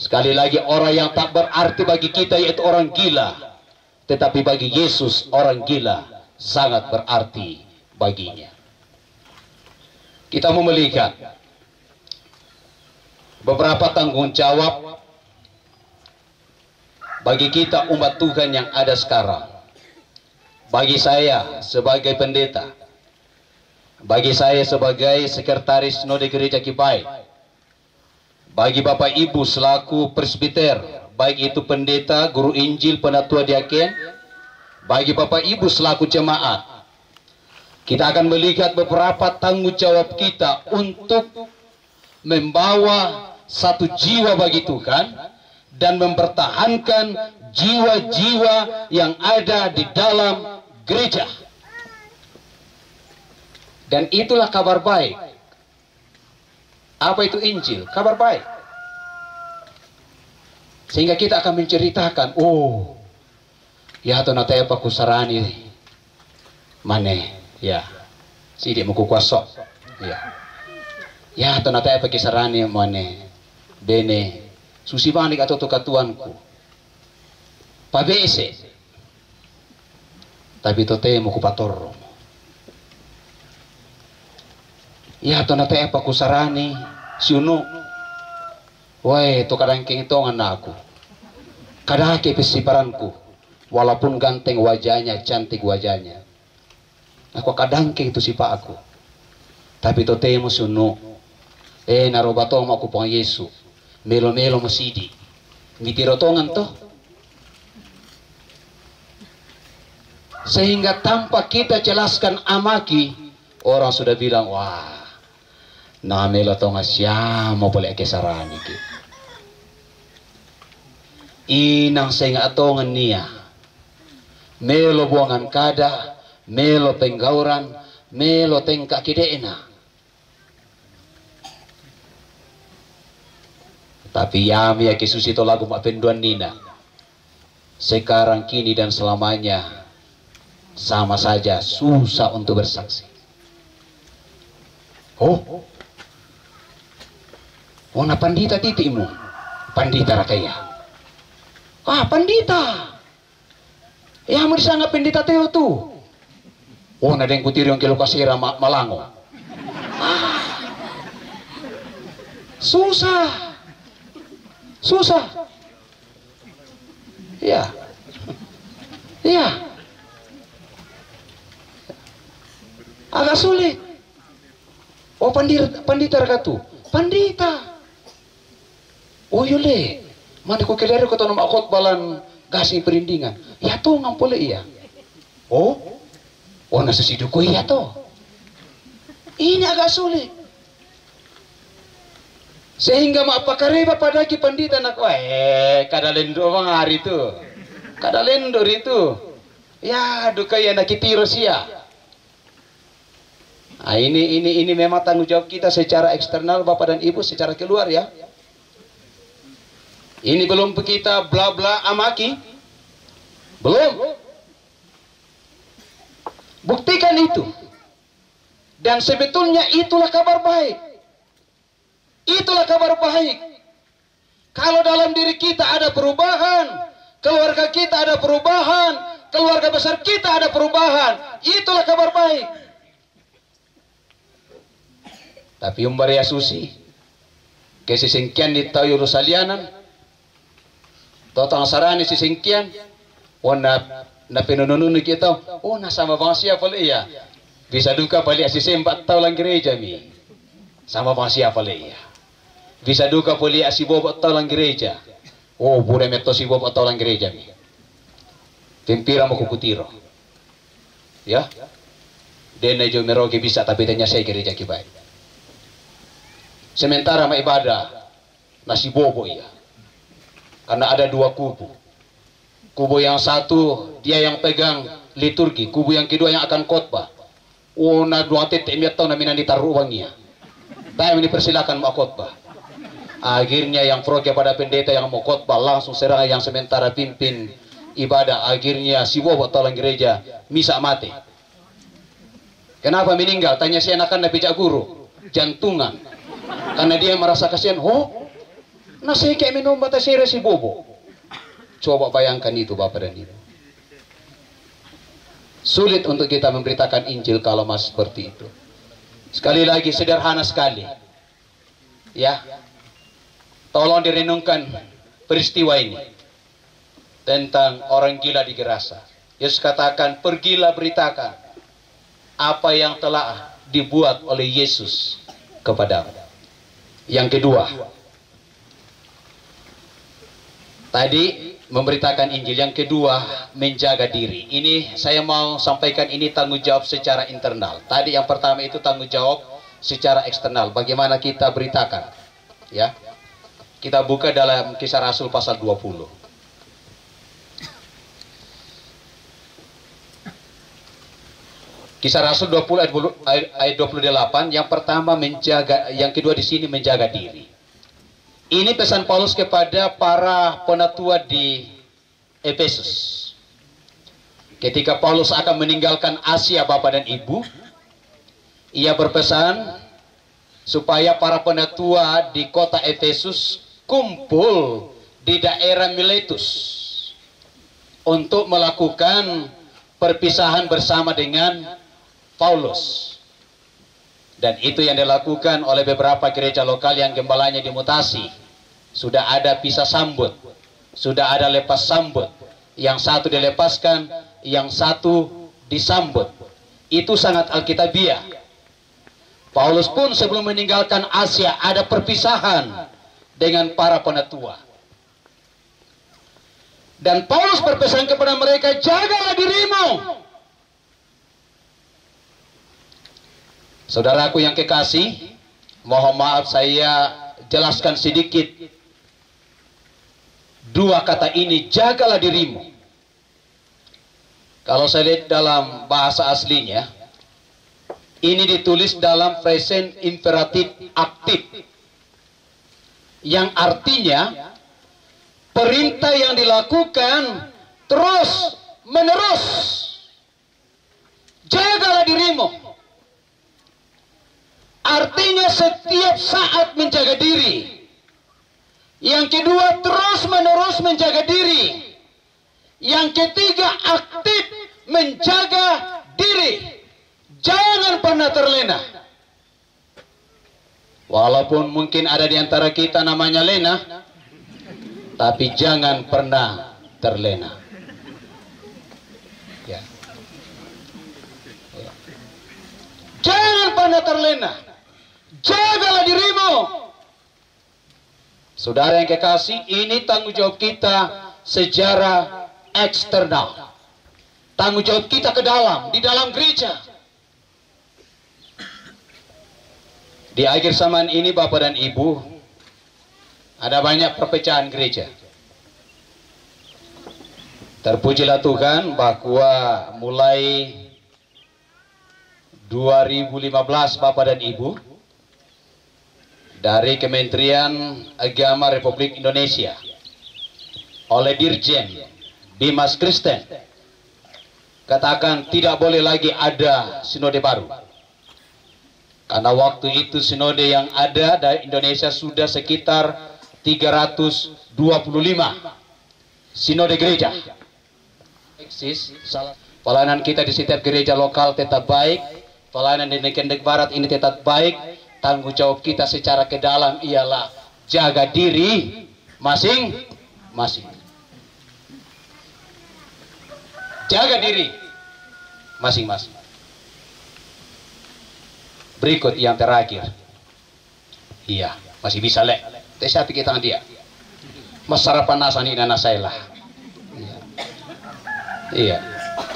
Sekali lagi, orang yang tak berarti bagi kita yaitu orang gila, tetapi bagi Yesus orang gila sangat berarti baginya. Kita mau melihat beberapa tanggung jawab bagi kita umat Tuhan yang ada sekarang. Bagi saya sebagai pendeta, bagi saya sebagai sekretaris Sinode Gereja Kipai, bagi Bapak Ibu selaku presbiter, baik itu pendeta, guru Injil, penatua diaken, bagi Bapak Ibu selaku jemaat, kita akan melihat beberapa tanggung jawab kita untuk membawa satu jiwa bagi Tuhan dan mempertahankan jiwa-jiwa yang ada di dalam gereja. Dan itulah kabar baik. Apa itu Injil? Kabar baik. Sehingga kita akan menceritakan, oh, ya to nataya pa kusarani mane, ya. Sidi mo kukwasok. Ya. Ya to nataya pa kisarani mane. Bene susibani ka to katuanku. Pabese. Tapi to te mo kupatorro. Ya to nataya pa kusarani siuno. Woi, to kadangking ito nga na ako. Kadake pesiparanku. Walaupun ganteng wajahnya, cantik wajahnya. Aku kadangking itu si pak aku. Tapi to temo suno. Narobato mo ako pang Yesu. Melo-melo masidi. Mitirotongan to. Sehingga tanpa kita jelaskan amaki, orang sudah bilang, wah, namelo to nga siya mo boleh kesarani ki. Inang sehingga atongan niya. Melo buangan kada, melo penggauran, melo tengka kideena. Tapi yami ya kisusito lagu mapenduan nina. Sekarang, kini, dan selamanya sama saja susah untuk bersaksi. Oh, na pandita titimu, pandita rakaya. Ah, pandita. Ya mo disanga pandita tayo tu. Oh, na den kutiri yung kilo kasira malango. Ah, susah. Susah. Ya. Ya. Agak sulit. Oh, pandita rakatu. Pandita. Oh, yule. Mandi ko kelero ko to na makot balan gasing perindingan. Ya to ngampole iya. Oh. Oh, nasusido ko iya to. Ini agak sulit. Sehingga mapakareba pada ki pandita nak kadalendo mga hari itu. Kadalendo itu. Ya, dukaya nakitiro siya. Nah, ini memang tanggung jawab kita secara eksternal Bapak dan Ibu, secara keluar ya. Ini belum kita bla bla amaki. Belum. Buktikan itu. Dan sebetulnya itulah kabar baik. Itulah kabar baik. Kalau dalam diri kita ada perubahan, keluarga kita ada perubahan, keluarga besar kita ada perubahan, itulah kabar baik. Tapi umbaria susi, kesisingkian di tayo rusalianan, totang sarani sisingkian, wana na pinununun kita, oh nasama bang siya pala iya, bisa duka pala asisempat tao lang gereja mi, sama bang siya pala iya. Bisa duka poli si bobot talang gereja. Oh, bude meto si bobot talang gereja mi. Tempira mo kukutiro. Ya. Dene jo merogi bisa tapi tanya saya gereja kibai. Sementara ma ibadah na si bobo iya. Karena ada dua kubu. Kubu yang satu dia yang pegang liturgi, kubu yang kedua yang akan khotbah. Oh, na dua tete miatau na minan ditaruh uangnya. Tayo dipersilakan mau khotbah. Akhirnya yang pro kepada pendeta yang mau khotbah langsung serang yang sementara pimpin ibadah. Akhirnya si bobot talang gereja misa mati. Kenapa meninggal? Tanya si anak-anak pijak guru. Jantungan. Karena dia merasa kasihan. Oh, nasi kayak minum batas si bobo. Coba bayangkan itu Bapak dan Ibu. Sulit untuk kita memberitakan Injil kalau masih seperti itu. Sekali lagi sederhana sekali. Ya. Tolong direnungkan peristiwa ini tentang orang gila di Gerasa. Yesus katakan, pergilah beritakan apa yang telah dibuat oleh Yesus kepadamu. Yang kedua, tadi memberitakan Injil. Yang kedua, menjaga diri. Ini saya mau sampaikan, ini tanggung jawab secara internal. Tadi yang pertama itu tanggung jawab secara eksternal. Bagaimana kita beritakan? Ya. Kita buka dalam Kisah Rasul pasal 20. Kisah Rasul 20 ayat 28. Yang pertama menjaga, yang kedua di sini menjaga diri. Ini pesan Paulus kepada para penatua di Efesus. Ketika Paulus akan meninggalkan Asia Bapak dan Ibu, ia berpesan supaya para penatua di kota Efesus kumpul di daerah Miletus untuk melakukan perpisahan bersama dengan Paulus. Dan itu yang dilakukan oleh beberapa gereja lokal yang gembalanya dimutasi. Sudah ada pisah sambut, sudah ada lepas sambut. Yang satu dilepaskan, yang satu disambut. Itu sangat alkitabiah. Paulus pun sebelum meninggalkan Asia ada perpisahan dengan para penatua. Dan Paulus berpesan kepada mereka, jagalah dirimu. Saudaraku yang kekasih, mohon maaf saya jelaskan sedikit dua kata ini, jagalah dirimu. Kalau saya lihat dalam bahasa aslinya, ini ditulis dalam present imperatif aktif, yang artinya perintah yang dilakukan terus menerus. Jagalah dirimu. Artinya setiap saat menjaga diri. Yang kedua, terus menerus menjaga diri. Yang ketiga, aktif menjaga diri. Jangan pernah terlena. Walaupun mungkin ada di antara kita namanya lena, tapi jangan pernah terlena. Ya. Ya. Jangan pernah terlena. Jagalah dirimu. Saudara yang kekasih, ini tanggung jawab kita secara eksternal. Tanggung jawab kita ke dalam, di dalam gereja. Di akhir zaman ini Bapak dan Ibu, ada banyak perpecahan gereja. Terpujilah Tuhan bahwa mulai 2015 Bapak dan Ibu, dari Kementerian Agama Republik Indonesia oleh Dirjen Dimas Kristen katakan tidak boleh lagi ada sinode baru. Karena waktu itu sinode yang ada dari Indonesia sudah sekitar 325 sinode gereja. Eksis, pelayanan kita di setiap gereja lokal tetap baik, pelayanan di Kendek Barat ini tetap baik. Tanggung jawab kita secara ke dalam ialah jaga diri masing-masing. Jaga diri masing-masing. Berikut yang terakhir. Iya, masih bisa lek. Saya pikir tangan dia. Mas sarapan nasa ni nana saya lah. Iya. Iya.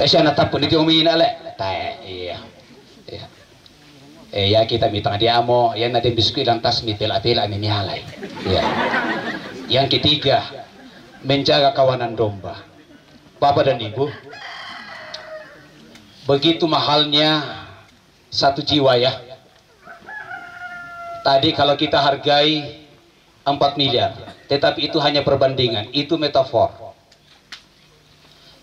Saya nak tapun itu umina lek. Iya. Iya. Ya kita minta dia mo, yan natin biskuit lantas mitila-tila minihalay. Iya. Yang ketiga, menjaga kawanan domba. Bapak dan Ibu, begitu mahalnya satu jiwa ya. Tadi kalau kita hargai 4 miliar, tetapi itu hanya perbandingan, itu metafor.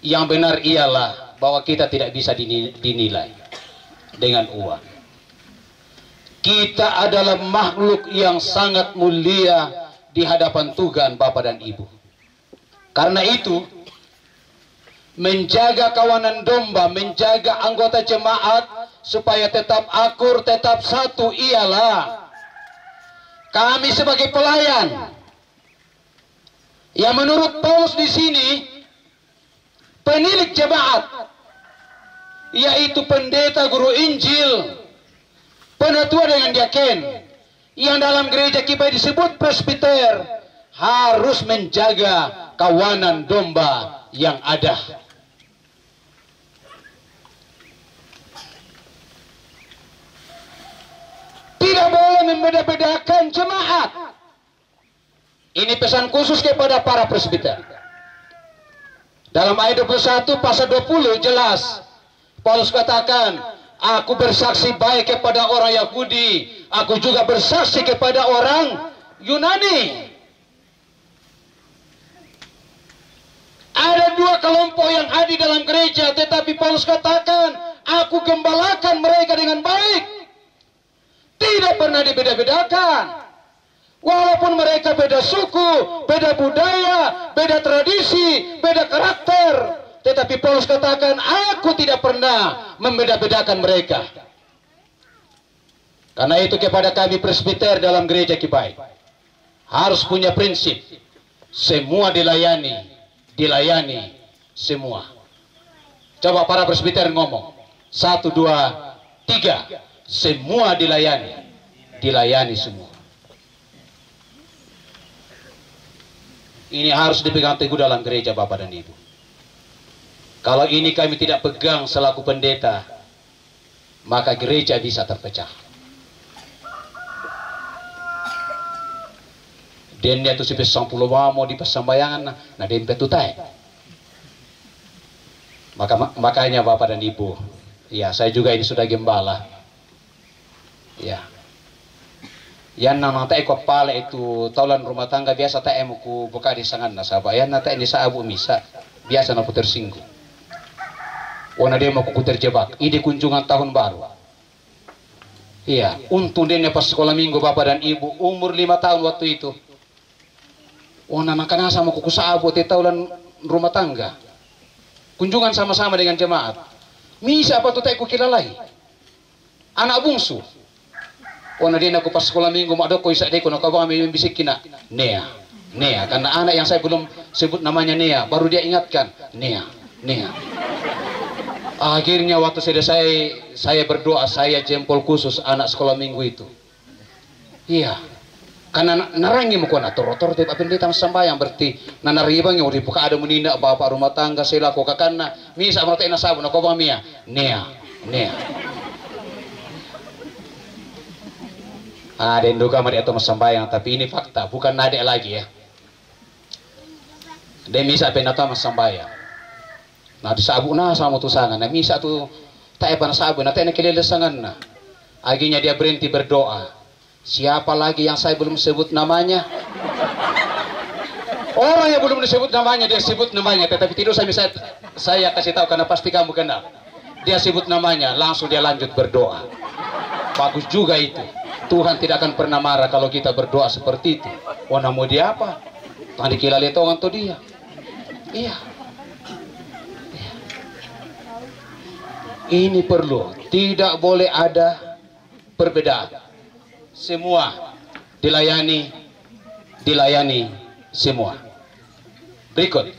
Yang benar ialah bahwa kita tidak bisa dinilai. dengan uang. Kita adalah makhluk yang sangat mulia di hadapan Tuhan Bapa dan Ibu. Karena itu, menjaga kawanan domba, menjaga anggota jemaat supaya tetap akur, tetap satu ialah kami sebagai pelayan. Yang menurut Paulus di sini, penilik jemaat, yaitu pendeta, guru Injil, penatua dengan diaken, yang dalam gereja kita disebut presbiter, harus menjaga kawanan domba yang ada. Tidak boleh membeda-bedakan jemaat. Ini pesan khusus kepada para presbiter. Dalam ayat 21 pasal 20 jelas Paulus katakan, aku bersaksi baik kepada orang Yahudi, aku juga bersaksi kepada orang Yunani. Ada dua kelompok yang hadir dalam gereja, tetapi Paulus katakan, aku gembalakan mereka dengan baik. Tidak pernah dibeda-bedakan. Walaupun mereka beda suku, beda budaya, beda tradisi, beda karakter, tetapi Paulus katakan, aku tidak pernah membeda-bedakan mereka. Karena itu kepada kami presbiter dalam gereja Kibai, harus punya prinsip, semua dilayani semua. Coba para presbiter ngomong, 1, 2, 3. Semua dilayani semua. Ini harus dipegang teguh dalam gereja Bapak dan Ibu. Kalau ini kami tidak pegang selaku pendeta, maka gereja bisa terpecah. Dan dia tu sampai 10 mau di persembayangan, nah dia tutai. Makanya Bapak dan Ibu, ya saya juga ini sudah gembala. Ya, yang nama tak ikut pala itu taulan rumah tangga biasa tak emuku buka di sangan nasabah. Ya nata ini sahabu misa biasa naku tersinggung. Wana dia mau ku terjebak. Ini kunjungan tahun baru. Iya, untung dia pas sekolah minggu Bapak dan Ibu umur 5 tahun waktu itu. Wana makan sama kuku sahabu te taulan rumah tangga. Kunjungan sama-sama dengan jemaat. Misa apa tuh tak ku kira lagi. Anak bungsu. Wana dia aku pas sekolah minggu mak doko isak deko nak abang ambil bisikin nak Nea karena anak yang saya belum sebut namanya Nea baru dia ingatkan Nea. Akhirnya waktu saya berdoa, saya jempol khusus anak sekolah minggu itu. Iya, karena narangi muka nak torot tiap pendeta sembahyang berarti nanari bang yang dibuka ada menindak bapak rumah tangga saya lakukan karena misa mereka ina sabu nak abang Mia Nea. Ada yang duga mari atau sembahyang, tapi ini fakta, bukan nadek lagi ya. Dia misa penata sembahyang. Nah disabu na sama tusangan, nah misa tu tak epan sabu, nanti nak kelele sangan na. Akhirnya dia berhenti berdoa. Siapa lagi yang saya belum sebut namanya? Orang yang belum disebut namanya dia sebut namanya, tetapi tidak saya kasih tahu karena pasti kamu kenal. Dia sebut namanya, langsung dia lanjut berdoa. Bagus juga itu. Tuhan tidak akan pernah marah kalau kita berdoa seperti itu. Wana mau dia apa? Tadi kira letongan tuh dia. Iya. Ini perlu. Tidak boleh ada perbedaan. Semua dilayani semua. Berikut.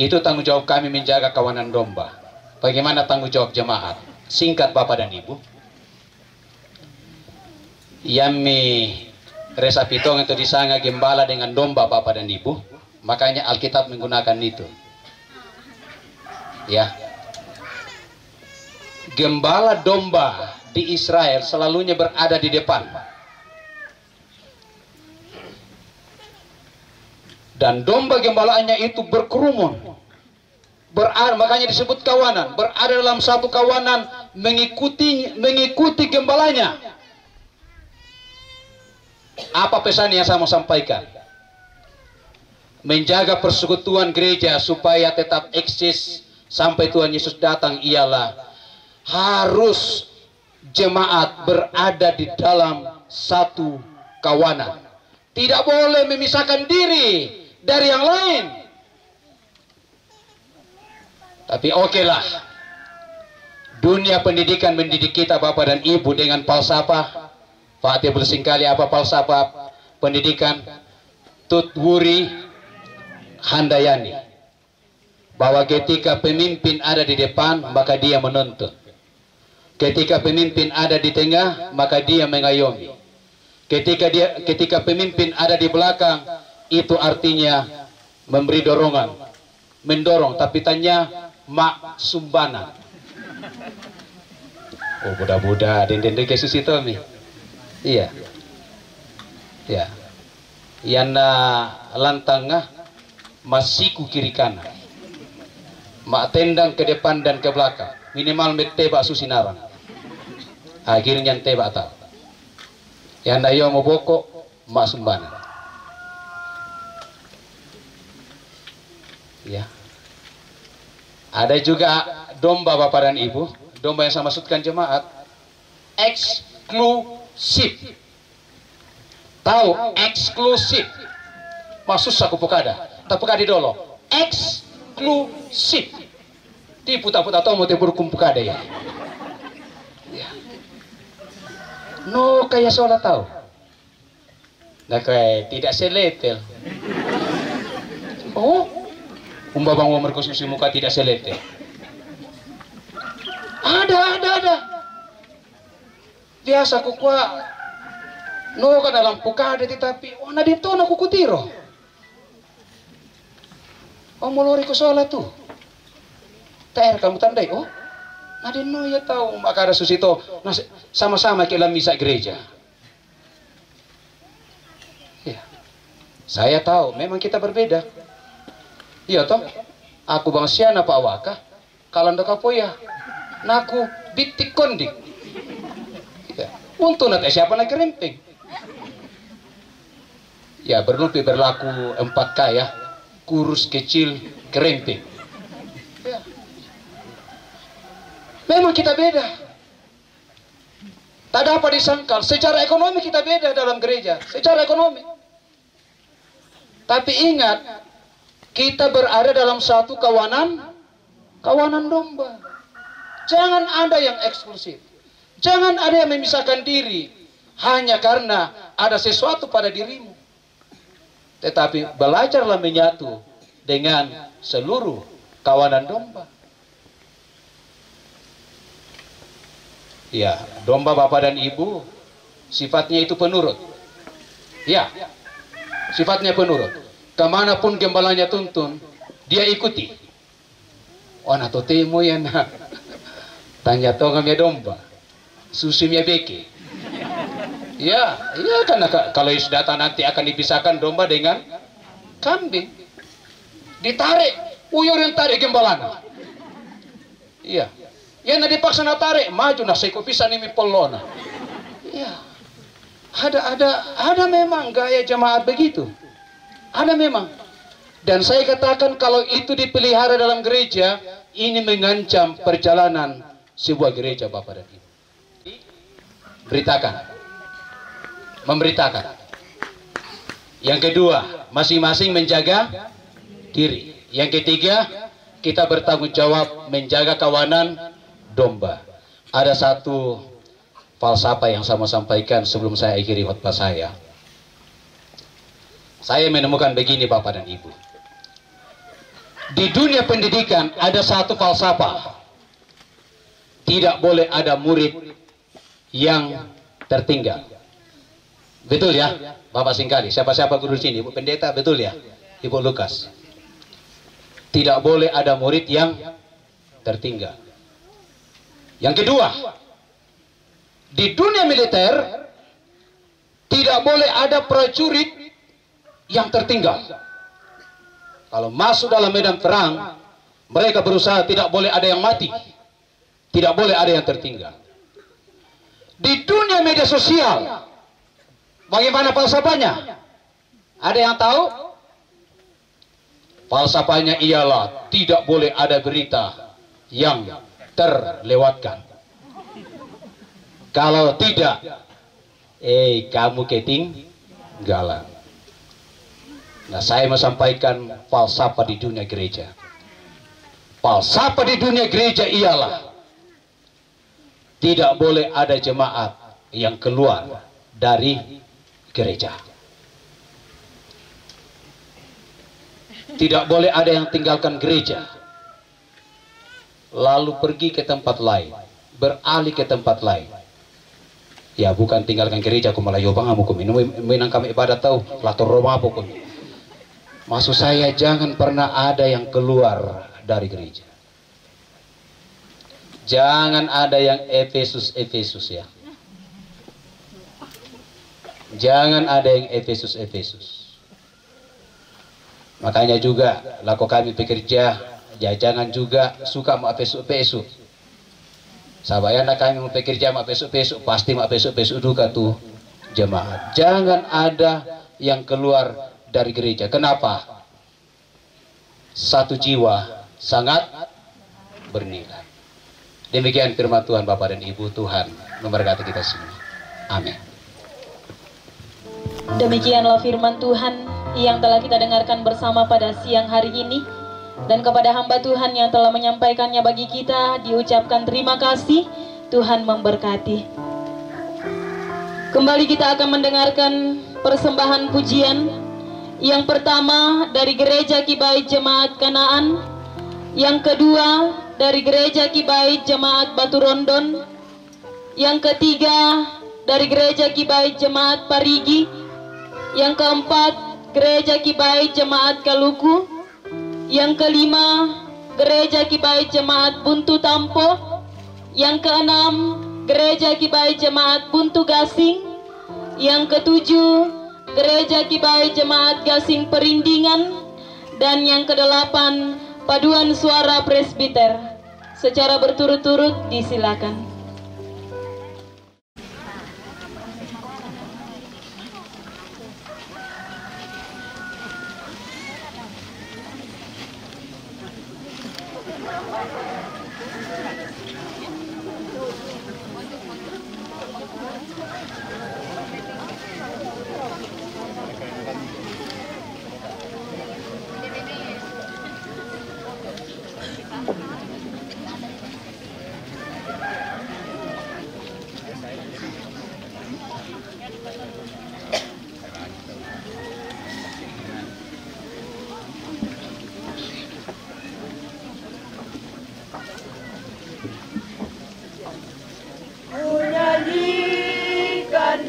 Itu tanggung jawab kami menjaga kawanan domba. Bagaimana tanggung jawab jemaat? Singkat Bapak dan Ibu. Yami resa pitong itu disanga gembala dengan domba Bapak dan Ibu, makanya Alkitab menggunakan itu. Ya, gembala domba di Israel selalunya berada di depan, dan domba gembalaannya itu berkerumun, makanya disebut kawanan, berada dalam satu kawanan mengikuti gembalanya. Apa pesan yang saya mau sampaikan? Menjaga persekutuan gereja supaya tetap eksis sampai Tuhan Yesus datang ialah harus jemaat berada di dalam satu kawanan. Tidak boleh memisahkan diri dari yang lain. Tapi okelah, dunia pendidikan mendidik kita Bapak dan Ibu dengan falsafah. Fatih bersingkali apa falsafah pendidikan? Tutwuri Handayani, bahwa ketika pemimpin ada di depan maka dia menuntun, ketika pemimpin ada di tengah maka dia mengayomi, ketika pemimpin ada di belakang itu artinya memberi dorongan, mendorong, tapi tanya mak sumbanan. Oh budak-budak dendeng ke susi Tommy. Iya. Ya. Yana lantangah masiku kiri kanan. Mak tendang ke depan dan ke belakang. Minimal metebak susinarang. Akhirnya tebak tak. Yana yo mau bokok mak sumbanan. Ya. Ada juga domba Bapak dan Ibu, domba yang saya maksudkan jemaat, eksklusif. Tahu eksklusif? Maksud saku pokada, tapi pokada dolo. Eksklusif. Di putar-putar tahu mau tebur kumpukada ya. No kayak soalnya tahu. Nah kayak tidak seletel. Oh. Umbabang umur khusus muka tidak selete. Ada. Biasa kukua no ka dalam pukade tetapi oh na dito na kukutiro. Oh molori ko sola tu. Taer kamu tandai oh. Na no ya tahu makara susito sama-sama kita misa gereja. Ya. Saya tahu memang kita berbeda. Iya toh, aku bangsia na Pak Waka, kalau ndak apa ya, naku bitik kondik. Ya, untuk nanti siapa nak keremping? Ya berlaku 4K ya, kurus kecil keremping. Ya. Memang kita beda. Tak dapat disangkal. Secara ekonomi kita beda dalam gereja, secara ekonomi. Tapi ingat. Kita berada dalam satu kawanan domba. Jangan ada yang eksklusif. Jangan ada yang memisahkan diri hanya karena ada sesuatu pada dirimu. Tetapi belajarlah menyatu dengan seluruh kawanan domba. Ya, domba Bapak dan Ibu sifatnya itu penurut. Ya, sifatnya penurut. Kemanapun gembalanya tuntun, dia ikuti. Oh, na totemo yan na. Tanya to kami domba. Susimnya beke. Ya, karena kalau datang nanti akan dipisahkan domba dengan kambing. Ditarik, uyur yang tarik gembalana. Iya. Yang na dipaksa na tarik, maju na seko pisan ini polona. Iya. Ada memang gaya jemaat begitu. Ada memang. Dan saya katakan kalau itu dipelihara dalam gereja, ini mengancam perjalanan sebuah gereja Bapak dan Ibu. Beritakan. Memberitakan. Yang kedua, masing-masing menjaga diri. Yang ketiga, kita bertanggung jawab menjaga kawanan domba. Ada satu falsafah yang saya mau sampaikan sebelum saya akhiri khotbah saya. Saya menemukan begini Bapak dan Ibu. Di dunia pendidikan ada satu falsafah. Tidak boleh ada murid yang tertinggal. Betul ya Bapak Singkali? Siapa-siapa guru sini? Ibu Pendeta betul ya? Ibu Lukas. Tidak boleh ada murid yang tertinggal. Yang kedua, di dunia militer tidak boleh ada prajurit yang tertinggal. Kalau masuk dalam medan perang, mereka berusaha tidak boleh ada yang mati, tidak boleh ada yang tertinggal. Di dunia media sosial, bagaimana falsafahnya? Ada yang tahu? Falsafahnya ialah tidak boleh ada berita yang terlewatkan. Kalau tidak, kamu ketinggalan. Nah, saya mau sampaikan falsafah di dunia gereja. Falsafah di dunia gereja ialah tidak boleh ada jemaat yang keluar dari gereja. Tidak boleh ada yang tinggalkan gereja lalu pergi ke tempat lain, beralih ke tempat lain. Ya, bukan tinggalkan gereja aku malah yobang amu minum kami ibadat tahu lator Roma pokok. Maksud saya jangan pernah ada yang keluar dari gereja. Jangan ada yang Efesus ya. Jangan ada yang Efesus. Makanya juga laku kami bekerja, ya jangan juga suka mau Efesus. Sabayana kami mau bekerja mau Efesus, pasti mau Efesus duka tuh jemaat. Jangan ada yang keluar dari gereja. Kenapa? Satu jiwa sangat bernilai. Demikian firman Tuhan. Bapak dan Ibu, Tuhan memberkati kita semua. Amin. Demikianlah firman Tuhan yang telah kita dengarkan bersama pada siang hari ini. Dan kepada hamba Tuhan yang telah menyampaikannya bagi kita, diucapkan terima kasih. Tuhan memberkati. Kembali kita akan mendengarkan persembahan pujian. Yang pertama dari Gereja Kibait Jemaat Kanaan, yang kedua dari Gereja Kibait Jemaat Batu Rondon, yang ketiga dari Gereja Kibait Jemaat Parigi, yang keempat Gereja Kibait Jemaat Kaluku, yang kelima Gereja Kibait Jemaat Buntu Tampo, yang keenam Gereja Kibait Jemaat Buntu Gasing, yang ketujuh Gereja Kibait Jemaat Gasing Perindingan, dan yang kedelapan Paduan Suara Presbiter. Secara berturut-turut disilakan. Menyanyikan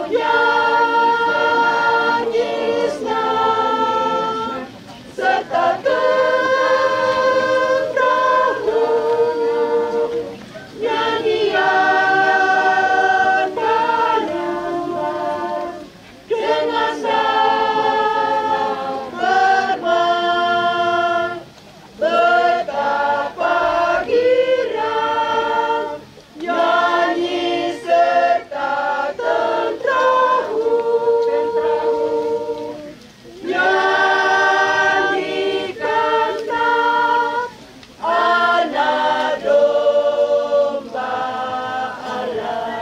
Nyanyi serta tenteramu, nyanyian menyembah dengan bermain. Betapa girang nyanyi serta tenteramu, nyanyikanlah anak domba Allah.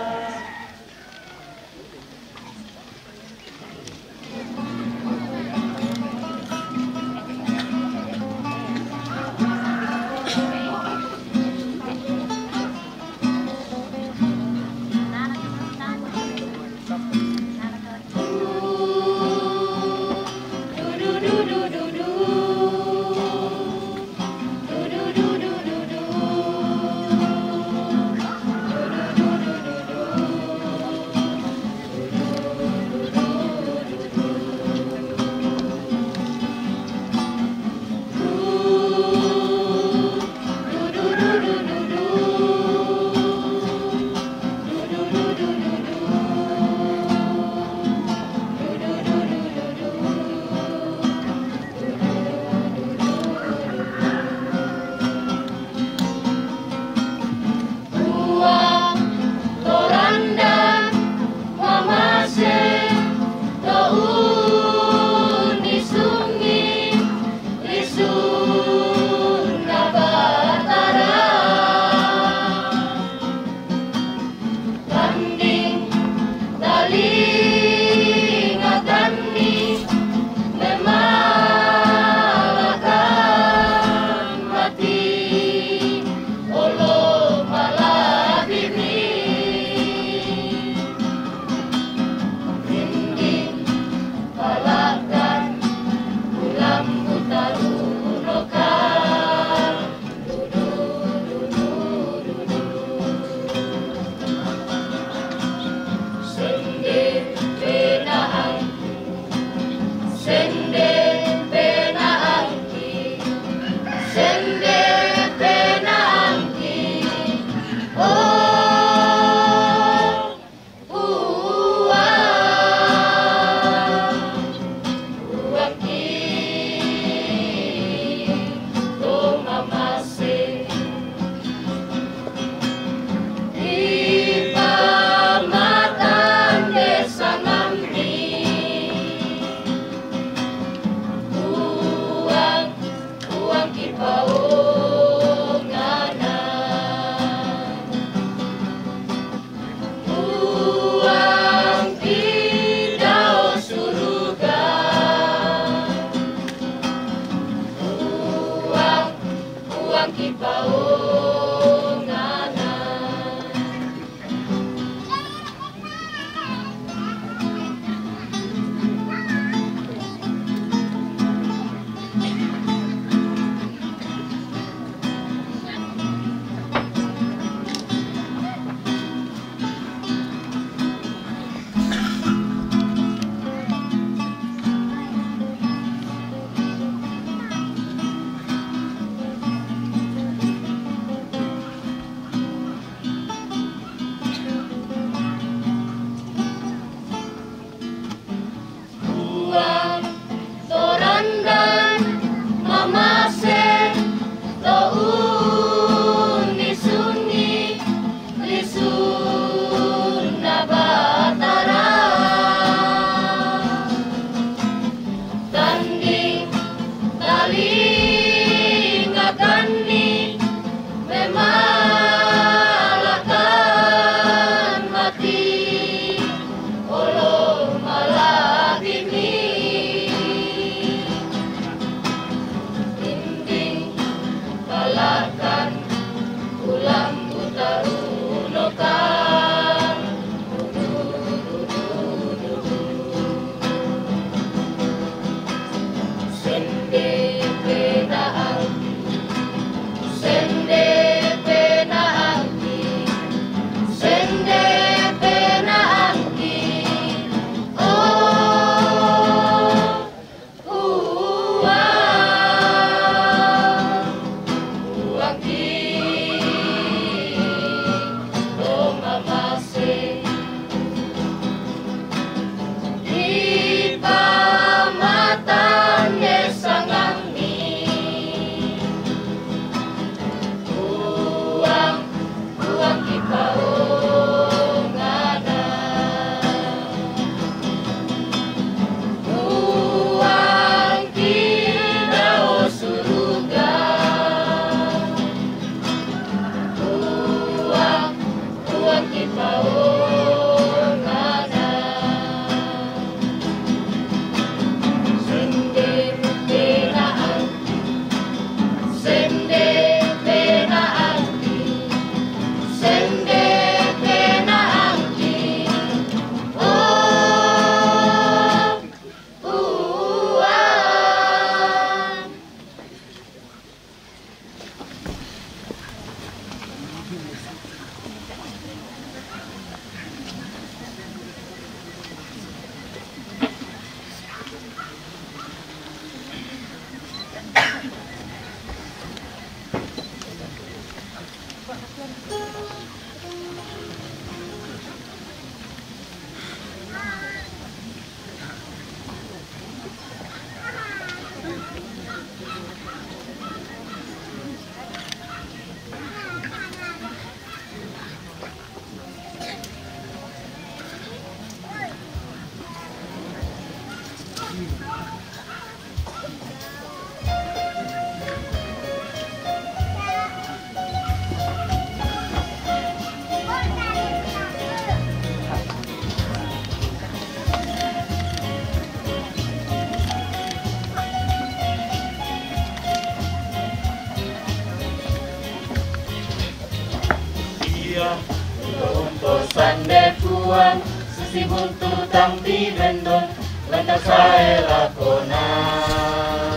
puang susi buntu tang di bendon landa saya lakonan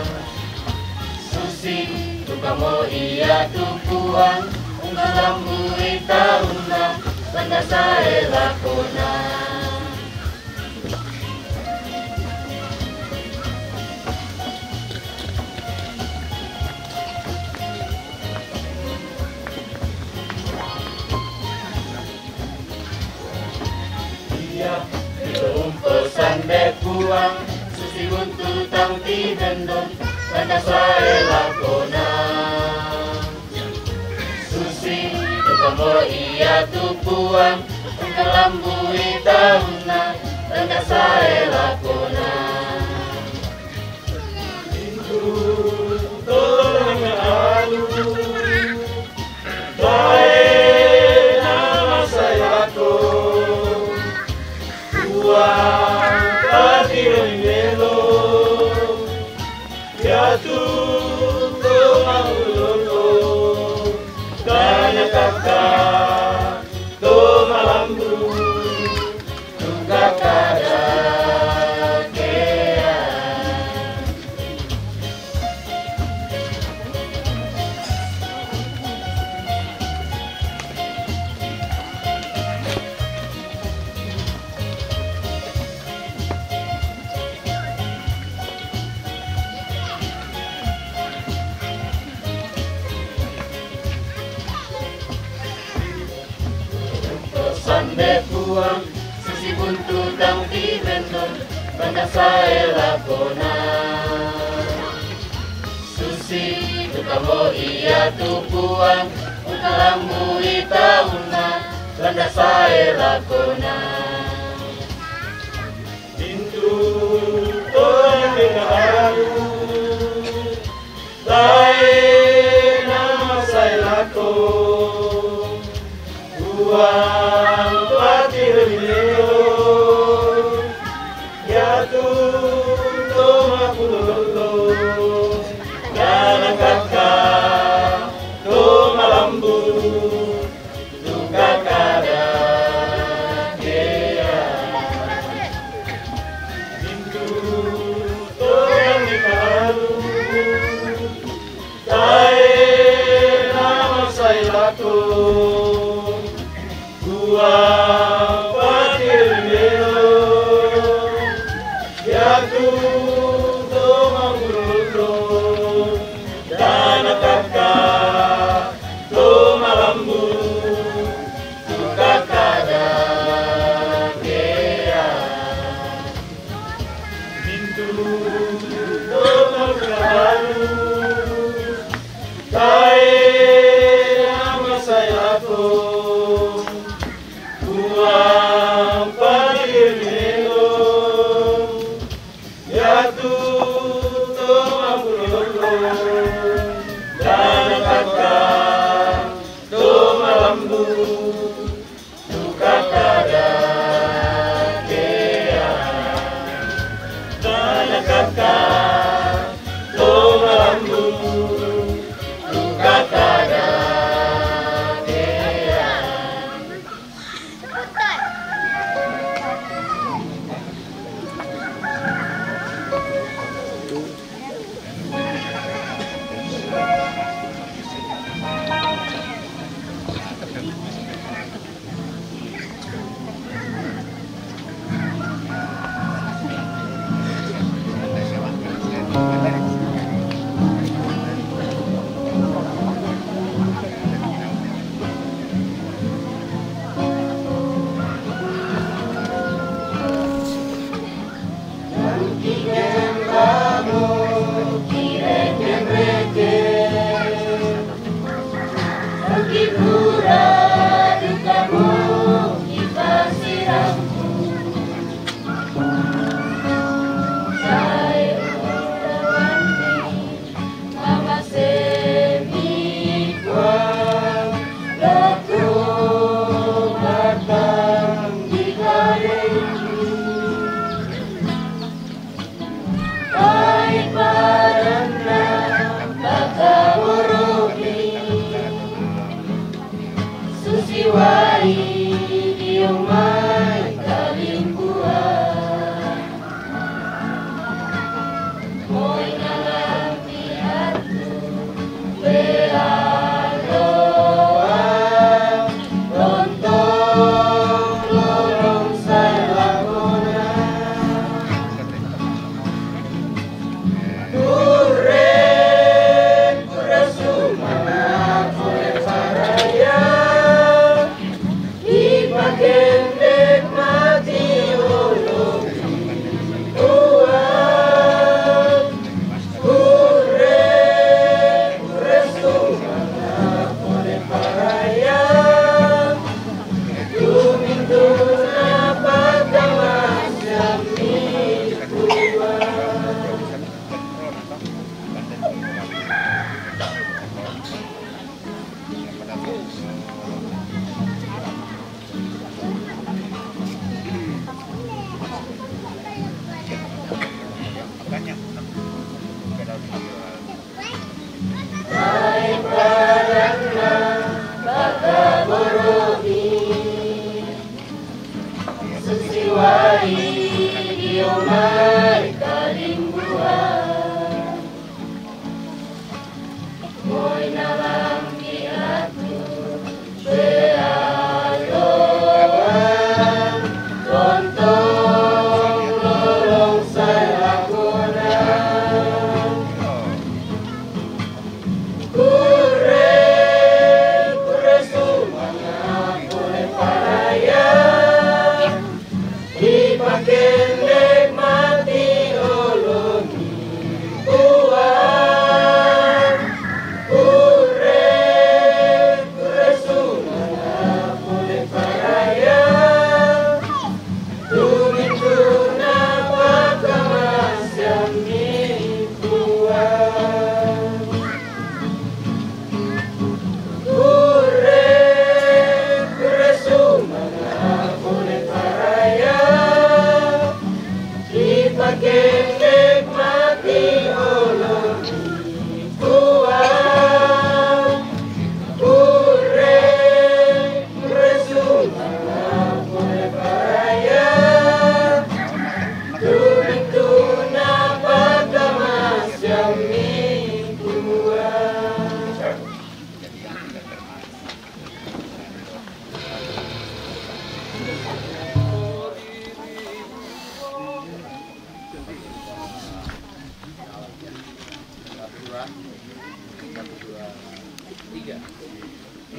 susi tu kamu iya tu puang unggalam muita unna landa saya lakonan pesan puang susi buntu tang di bendon landa saya lakonan susi tu kamu iya tu puang unggalam muita unna landa saya lakonan tolong alu baik nama saya Patiremelo Yatu Tomahulolo Kanakaka Tomalambu Tungkakada Kea Sande puang susi buntu tang di bendon banda saya lakonan susi tu kamu iya tu puang ungkalam muita unna banda saya lakonan pintu toang dekaru lain nama saya lakon puang patiremelo yatu tomahulolo kanakaka tomalambu tungkakada kea pintu toang dikalu tae nama saya lakon puang patiremelo yatu tomahulolo kanakaka tomalambu tungkakada kea pintu tomahulolo tae nama saya lakon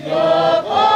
Ya